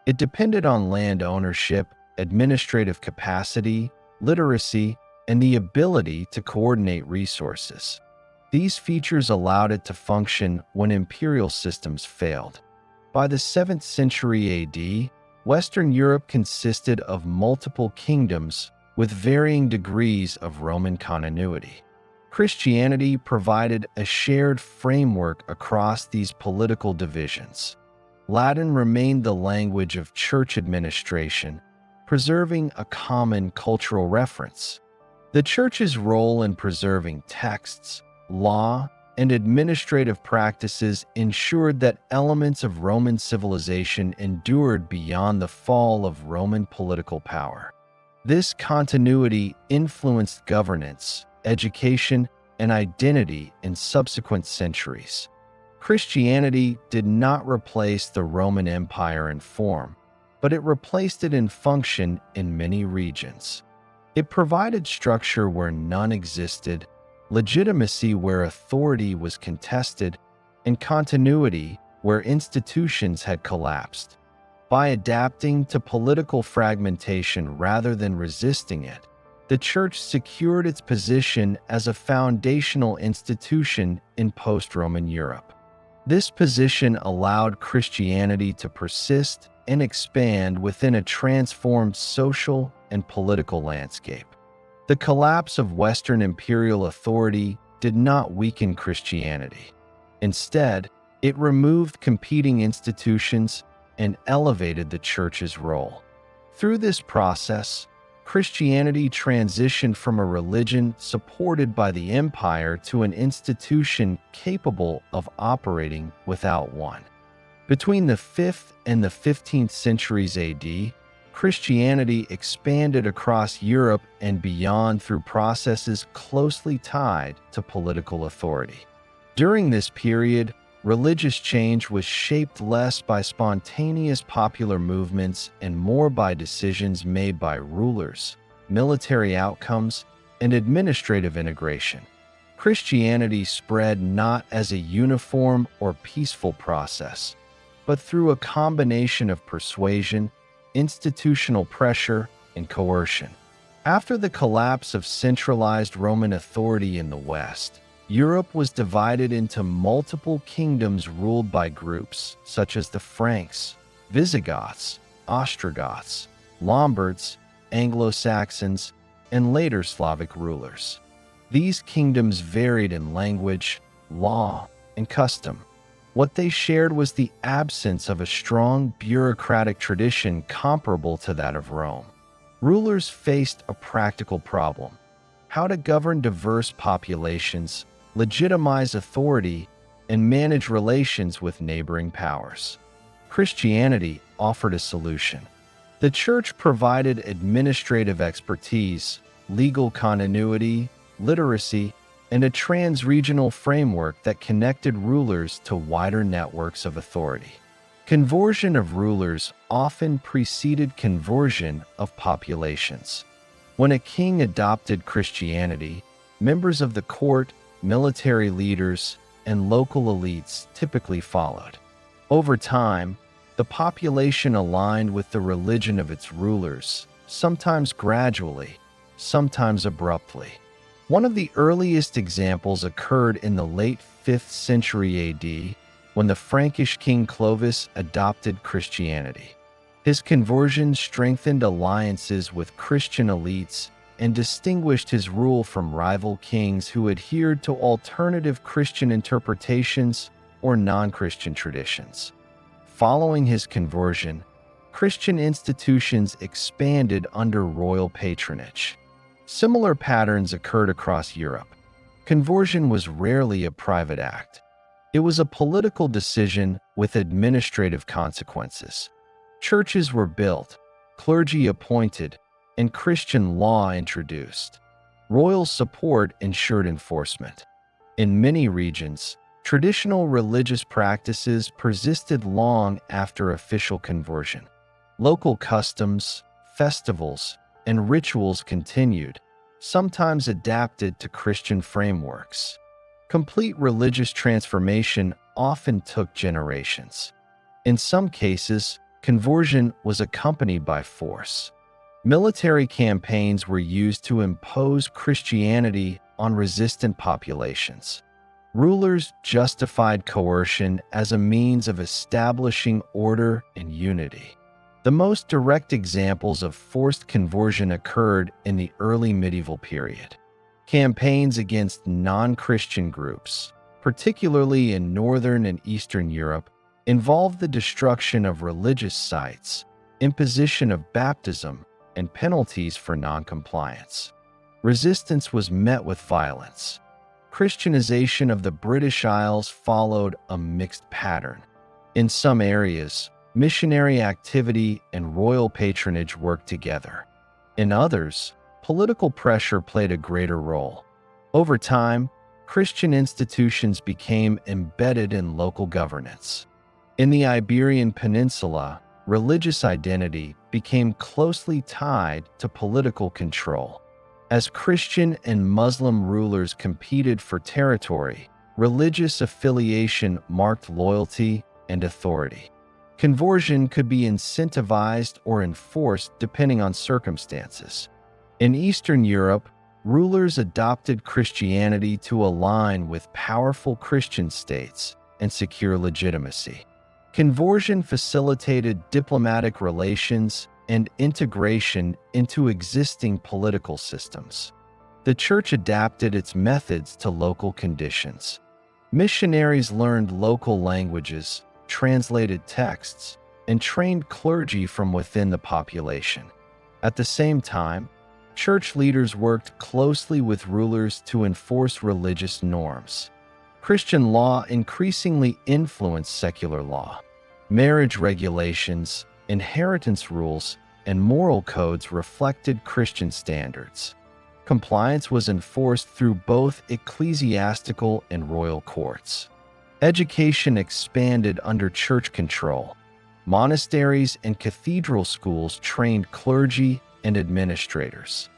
It depended on land ownership, administrative capacity, literacy, and the ability to coordinate resources. These features allowed it to function when imperial systems failed. By the 7th century AD, Western Europe consisted of multiple kingdoms with varying degrees of Roman continuity. Christianity provided a shared framework across these political divisions. Latin remained the language of church administration, preserving a common cultural reference. The church's role in preserving texts, law, and administrative practices ensured that elements of Roman civilization endured beyond the fall of Roman political power. This continuity influenced governance, education, and identity in subsequent centuries. Christianity did not replace the Roman Empire in form, but it replaced it in function in many regions. It provided structure where none existed, legitimacy where authority was contested, and continuity where institutions had collapsed. By adapting to political fragmentation rather than resisting it, the Church secured its position as a foundational institution in post-Roman Europe. This position allowed Christianity to persist and expand within a transformed social and political landscape. The collapse of Western imperial authority did not weaken Christianity. Instead, it removed competing institutions and elevated the Church's role. Through this process, Christianity transitioned from a religion supported by the empire to an institution capable of operating without one. Between the 5th and the 15th centuries AD, Christianity expanded across Europe and beyond through processes closely tied to political authority. During this period, religious change was shaped less by spontaneous popular movements and more by decisions made by rulers, military outcomes, and administrative integration. Christianity spread not as a uniform or peaceful process, but through a combination of persuasion, institutional pressure, and coercion. After the collapse of centralized Roman authority in the West, Europe was divided into multiple kingdoms ruled by groups such as the Franks, Visigoths, Ostrogoths, Lombards, Anglo-Saxons, and later Slavic rulers. These kingdoms varied in language, law, and custom. What they shared was the absence of a strong bureaucratic tradition comparable to that of Rome. Rulers faced a practical problem: how to govern diverse populations, legitimize authority, and manage relations with neighboring powers. Christianity offered a solution. The Church provided administrative expertise, legal continuity, literacy, and a trans-regional framework that connected rulers to wider networks of authority. Conversion of rulers often preceded conversion of populations. When a king adopted Christianity, members of the court, military leaders, and local elites typically followed. Over time, the population aligned with the religion of its rulers, sometimes gradually, sometimes abruptly. One of the earliest examples occurred in the late 5th century AD, when the Frankish king Clovis adopted Christianity. His conversion strengthened alliances with Christian elites and distinguished his rule from rival kings who adhered to alternative Christian interpretations or non-Christian traditions. Following his conversion, Christian institutions expanded under royal patronage. Similar patterns occurred across Europe. Conversion was rarely a private act. It was a political decision with administrative consequences. Churches were built, clergy appointed, and Christian law introduced. Royal support ensured enforcement. In many regions, traditional religious practices persisted long after official conversion. Local customs, festivals, and rituals continued, sometimes adapted to Christian frameworks. Complete religious transformation often took generations. In some cases, conversion was accompanied by force. Military campaigns were used to impose Christianity on resistant populations. Rulers justified coercion as a means of establishing order and unity. The most direct examples of forced conversion occurred in the early medieval period. Campaigns against non-Christian groups, particularly in Northern and Eastern Europe, involved the destruction of religious sites, imposition of baptism, and penalties for noncompliance. Resistance was met with violence. Christianization of the British Isles followed a mixed pattern. In some areas, missionary activity and royal patronage worked together. In others, political pressure played a greater role. Over time, Christian institutions became embedded in local governance. In the Iberian Peninsula, religious identity became closely tied to political control. As Christian and Muslim rulers competed for territory, religious affiliation marked loyalty and authority. Conversion could be incentivized or enforced depending on circumstances. In Eastern Europe, rulers adopted Christianity to align with powerful Christian states and secure legitimacy. Conversion facilitated diplomatic relations and integration into existing political systems. The Church adapted its methods to local conditions. Missionaries learned local languages, translated texts, and trained clergy from within the population. At the same time, church leaders worked closely with rulers to enforce religious norms. Christian law increasingly influenced secular law. Marriage regulations, inheritance rules, and moral codes reflected Christian standards. Compliance was enforced through both ecclesiastical and royal courts. Education expanded under church control. Monasteries and cathedral schools trained clergy and administrators.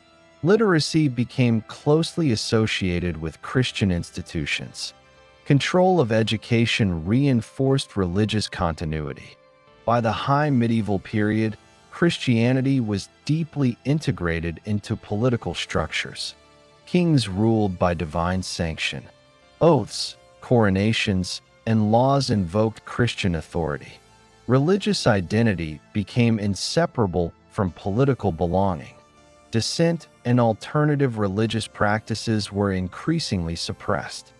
Literacy became closely associated with Christian institutions. Control of education reinforced religious continuity. By the High Medieval period, Christianity was deeply integrated into political structures. Kings ruled by divine sanction. Oaths, coronations, and laws invoked Christian authority. Religious identity became inseparable from political belonging. Dissent and alternative religious practices were increasingly suppressed.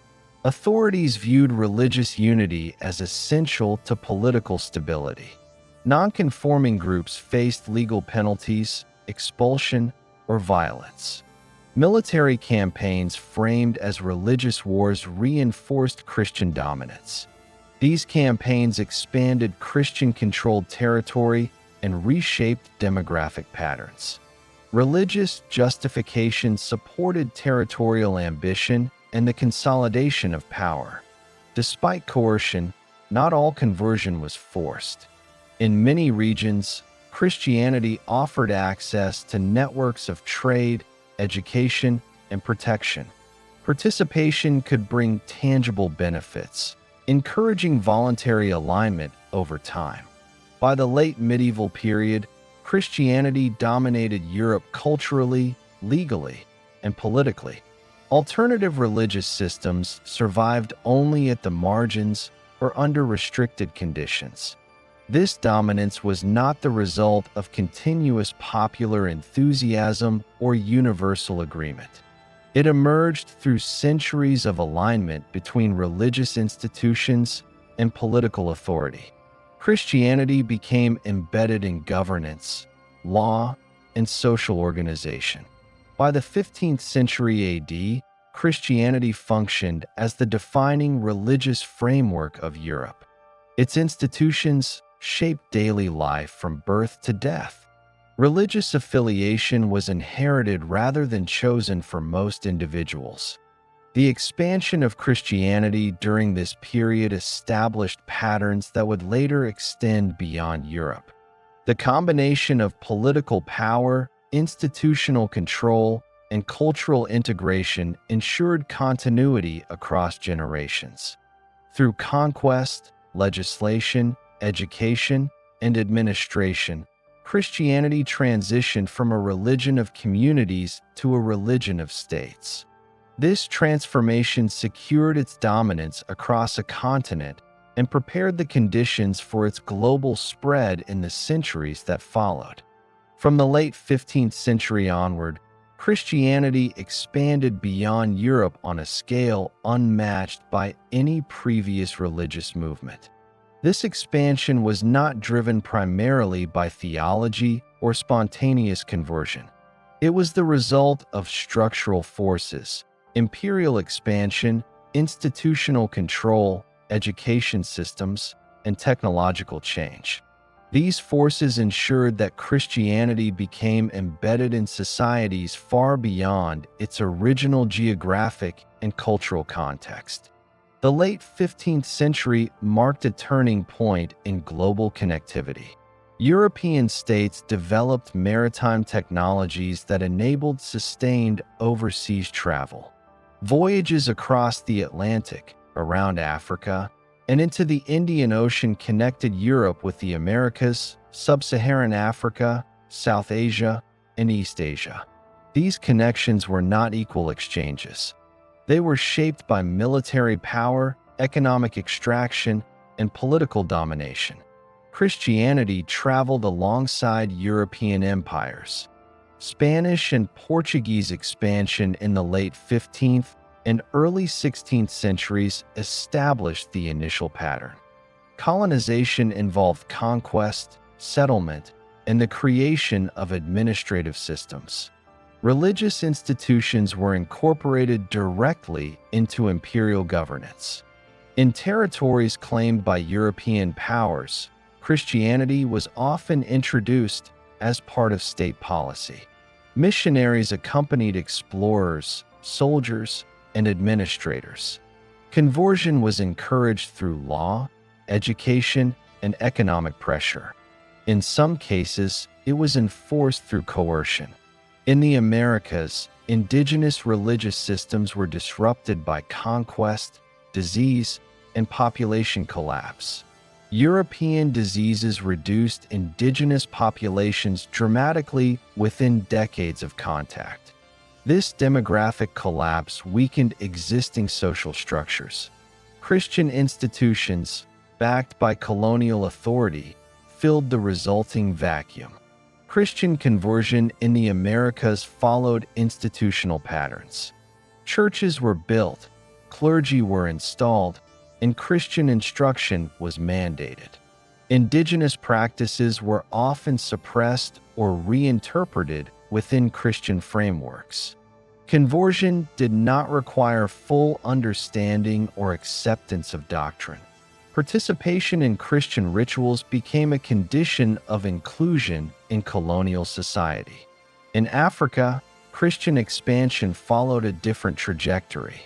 Authorities viewed religious unity as essential to political stability. Non-conforming groups faced legal penalties, expulsion, or violence. Military campaigns framed as religious wars reinforced Christian dominance. These campaigns expanded Christian-controlled territory and reshaped demographic patterns. Religious justification supported territorial ambition and the consolidation of power. Despite coercion, not all conversion was forced. In many regions, Christianity offered access to networks of trade, education, and protection. Participation could bring tangible benefits, encouraging voluntary alignment over time. By the late medieval period, Christianity dominated Europe culturally, legally, and politically. Alternative religious systems survived only at the margins or under restricted conditions. This dominance was not the result of continuous popular enthusiasm or universal agreement. It emerged through centuries of alignment between religious institutions and political authority. Christianity became embedded in governance, law, and social organization. By the 15th century AD, Christianity functioned as the defining religious framework of Europe. Its institutions shaped daily life from birth to death. Religious affiliation was inherited rather than chosen for most individuals. The expansion of Christianity during this period established patterns that would later extend beyond Europe. The combination of political power, institutional control, and cultural integration ensured continuity across generations. Through conquest, legislation, education, and administration, Christianity transitioned from a religion of communities to a religion of states. This transformation secured its dominance across a continent and prepared the conditions for its global spread in the centuries that followed. From the late 15th century onward, Christianity expanded beyond Europe on a scale unmatched by any previous religious movement. This expansion was not driven primarily by theology or spontaneous conversion. It was the result of structural forces: imperial expansion, institutional control, education systems, and technological change. These forces ensured that Christianity became embedded in societies far beyond its original geographic and cultural context. The late 15th century marked a turning point in global connectivity. European states developed maritime technologies that enabled sustained overseas travel. Voyages across the Atlantic, around Africa, and into the Indian Ocean connected Europe with the Americas, Sub-Saharan Africa, South Asia, and East Asia. These connections were not equal exchanges. They were shaped by military power, economic extraction, and political domination. Christianity traveled alongside European empires. Spanish and Portuguese expansion in the late 15th and early 16th centuries established the initial pattern. Colonization involved conquest, settlement, and the creation of administrative systems. Religious institutions were incorporated directly into imperial governance. In territories claimed by European powers, Christianity was often introduced as part of state policy. Missionaries accompanied explorers, soldiers, and administrators. Conversion was encouraged through law, education, and economic pressure. In some cases, it was enforced through coercion. In the Americas, indigenous religious systems were disrupted by conquest, disease, and population collapse. European diseases reduced indigenous populations dramatically within decades of contact. This demographic collapse weakened existing social structures. Christian institutions, backed by colonial authority, filled the resulting vacuum. Christian conversion in the Americas followed institutional patterns. Churches were built, clergy were installed, and Christian instruction was mandated. Indigenous practices were often suppressed or reinterpreted within Christian frameworks. Conversion did not require full understanding or acceptance of doctrine. Participation in Christian rituals became a condition of inclusion in colonial society. In Africa, Christian expansion followed a different trajectory.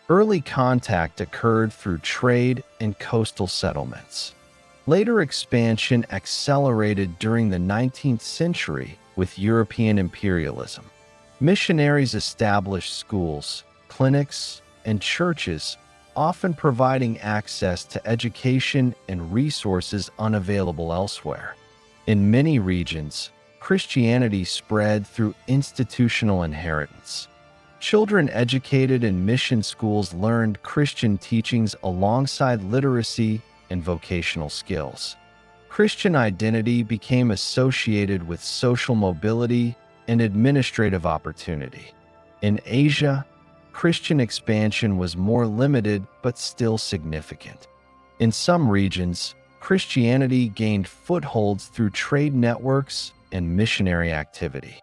Early contact occurred through trade and coastal settlements. Later expansion accelerated during the 19th century with European imperialism. Missionaries established schools, clinics, and churches, often providing access to education and resources unavailable elsewhere. In many regions, Christianity spread through institutional inheritance. Children educated in mission schools learned Christian teachings alongside literacy and vocational skills. Christian identity became associated with social mobility and administrative opportunity. In Asia, Christian expansion was more limited but still significant. In some regions, Christianity gained footholds through trade networks and missionary activity.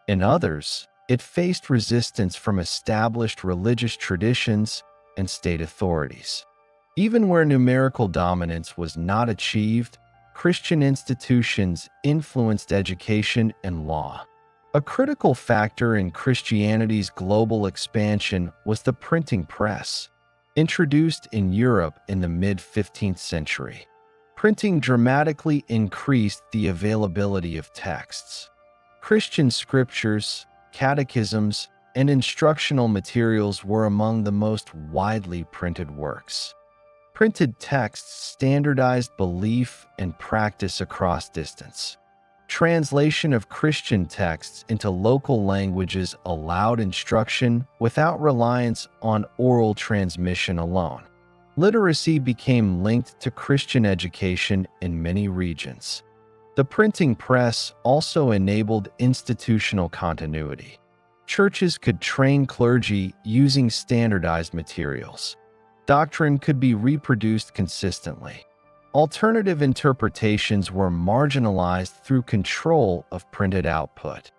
In others, it faced resistance from established religious traditions and state authorities. Even where numerical dominance was not achieved, Christian institutions influenced education and law. A critical factor in Christianity's global expansion was the printing press, introduced in Europe in the mid-15th century. Printing dramatically increased the availability of texts. Christian scriptures, catechisms, and instructional materials were among the most widely printed works. Printed texts standardized belief and practice across distance. Translation of Christian texts into local languages allowed instruction without reliance on oral transmission alone. Literacy became linked to Christian education in many regions. The printing press also enabled institutional continuity. Churches could train clergy using standardized materials. Doctrine could be reproduced consistently. Alternative interpretations were marginalized through control of printed output.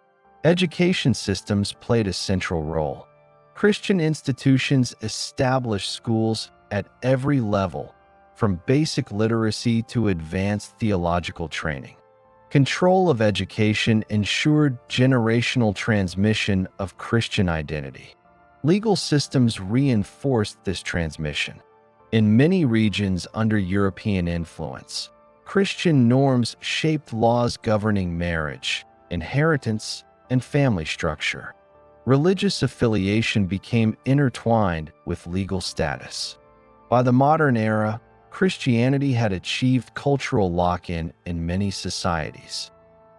Education systems played a central role. Christian institutions established schools at every level, from basic literacy to advanced theological training. Control of education ensured generational transmission of Christian identity. Legal systems reinforced this transmission. In many regions under European influence, Christian norms shaped laws governing marriage, inheritance, and family structure. Religious affiliation became intertwined with legal status. By the modern era, Christianity had achieved cultural lock-in in many societies.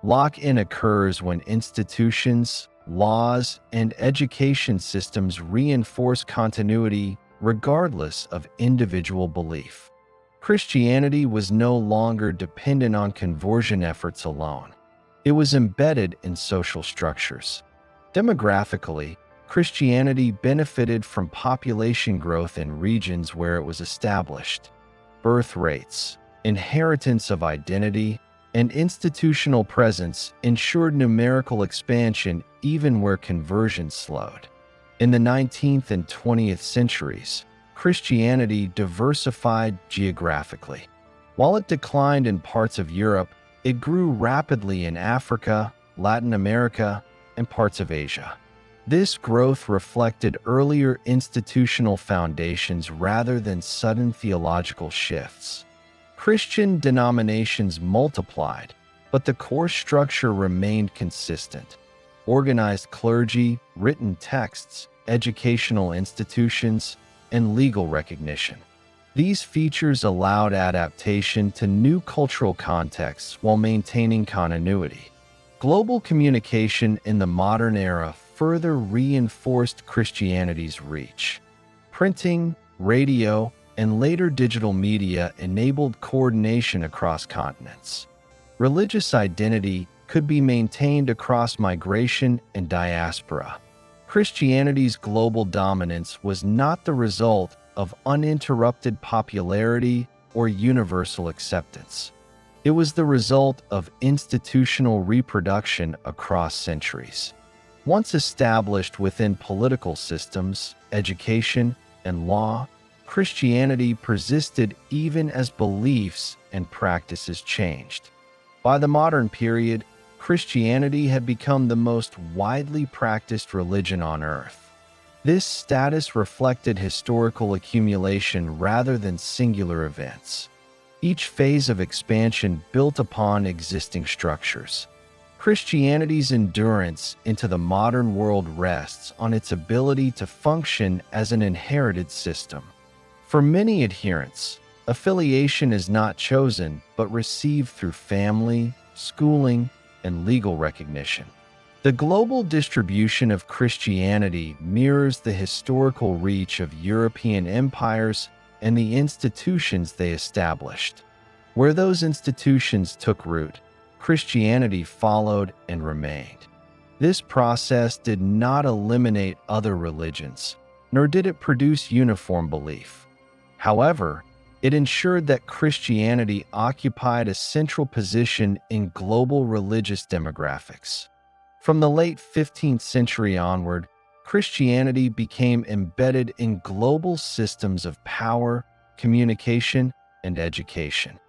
Lock-in occurs when institutions, laws, and education systems reinforce continuity regardless of individual belief. Christianity was no longer dependent on conversion efforts alone. It was embedded in social structures. Demographically, Christianity benefited from population growth in regions where it was established. Birth rates, inheritance of identity, and institutional presence ensured numerical expansion even where conversion slowed. In the 19th and 20th centuries, Christianity diversified geographically. While it declined in parts of Europe, it grew rapidly in Africa, Latin America, and parts of Asia. This growth reflected earlier institutional foundations rather than sudden theological shifts. Christian denominations multiplied, but the core structure remained consistent. Organized clergy, written texts, educational institutions, and legal recognition. These features allowed adaptation to new cultural contexts while maintaining continuity. Global communication in the modern era further reinforced Christianity's reach. Printing, radio, and later digital media enabled coordination across continents. Religious identity could be maintained across migration and diaspora. Christianity's global dominance was not the result of uninterrupted popularity or universal acceptance. It was the result of institutional reproduction across centuries. Once established within political systems, education, and law, Christianity persisted even as beliefs and practices changed. By the modern period, Christianity had become the most widely practiced religion on earth. This status reflected historical accumulation rather than singular events. Each phase of expansion built upon existing structures. Christianity's endurance into the modern world rests on its ability to function as an inherited system. For many adherents, affiliation is not chosen but received through family, schooling, and legal recognition. The global distribution of Christianity mirrors the historical reach of European empires and the institutions they established. Where those institutions took root, Christianity followed and remained. This process did not eliminate other religions, nor did it produce uniform belief. However, it ensured that Christianity occupied a central position in global religious demographics. From the late 15th century onward, Christianity became embedded in global systems of power, communication, and education.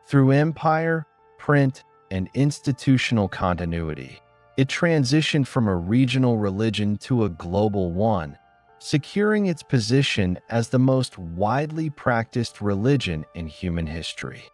Through empire, print, and institutional continuity, it transitioned from a regional religion to a global one, securing its position as the most widely practiced religion in human history.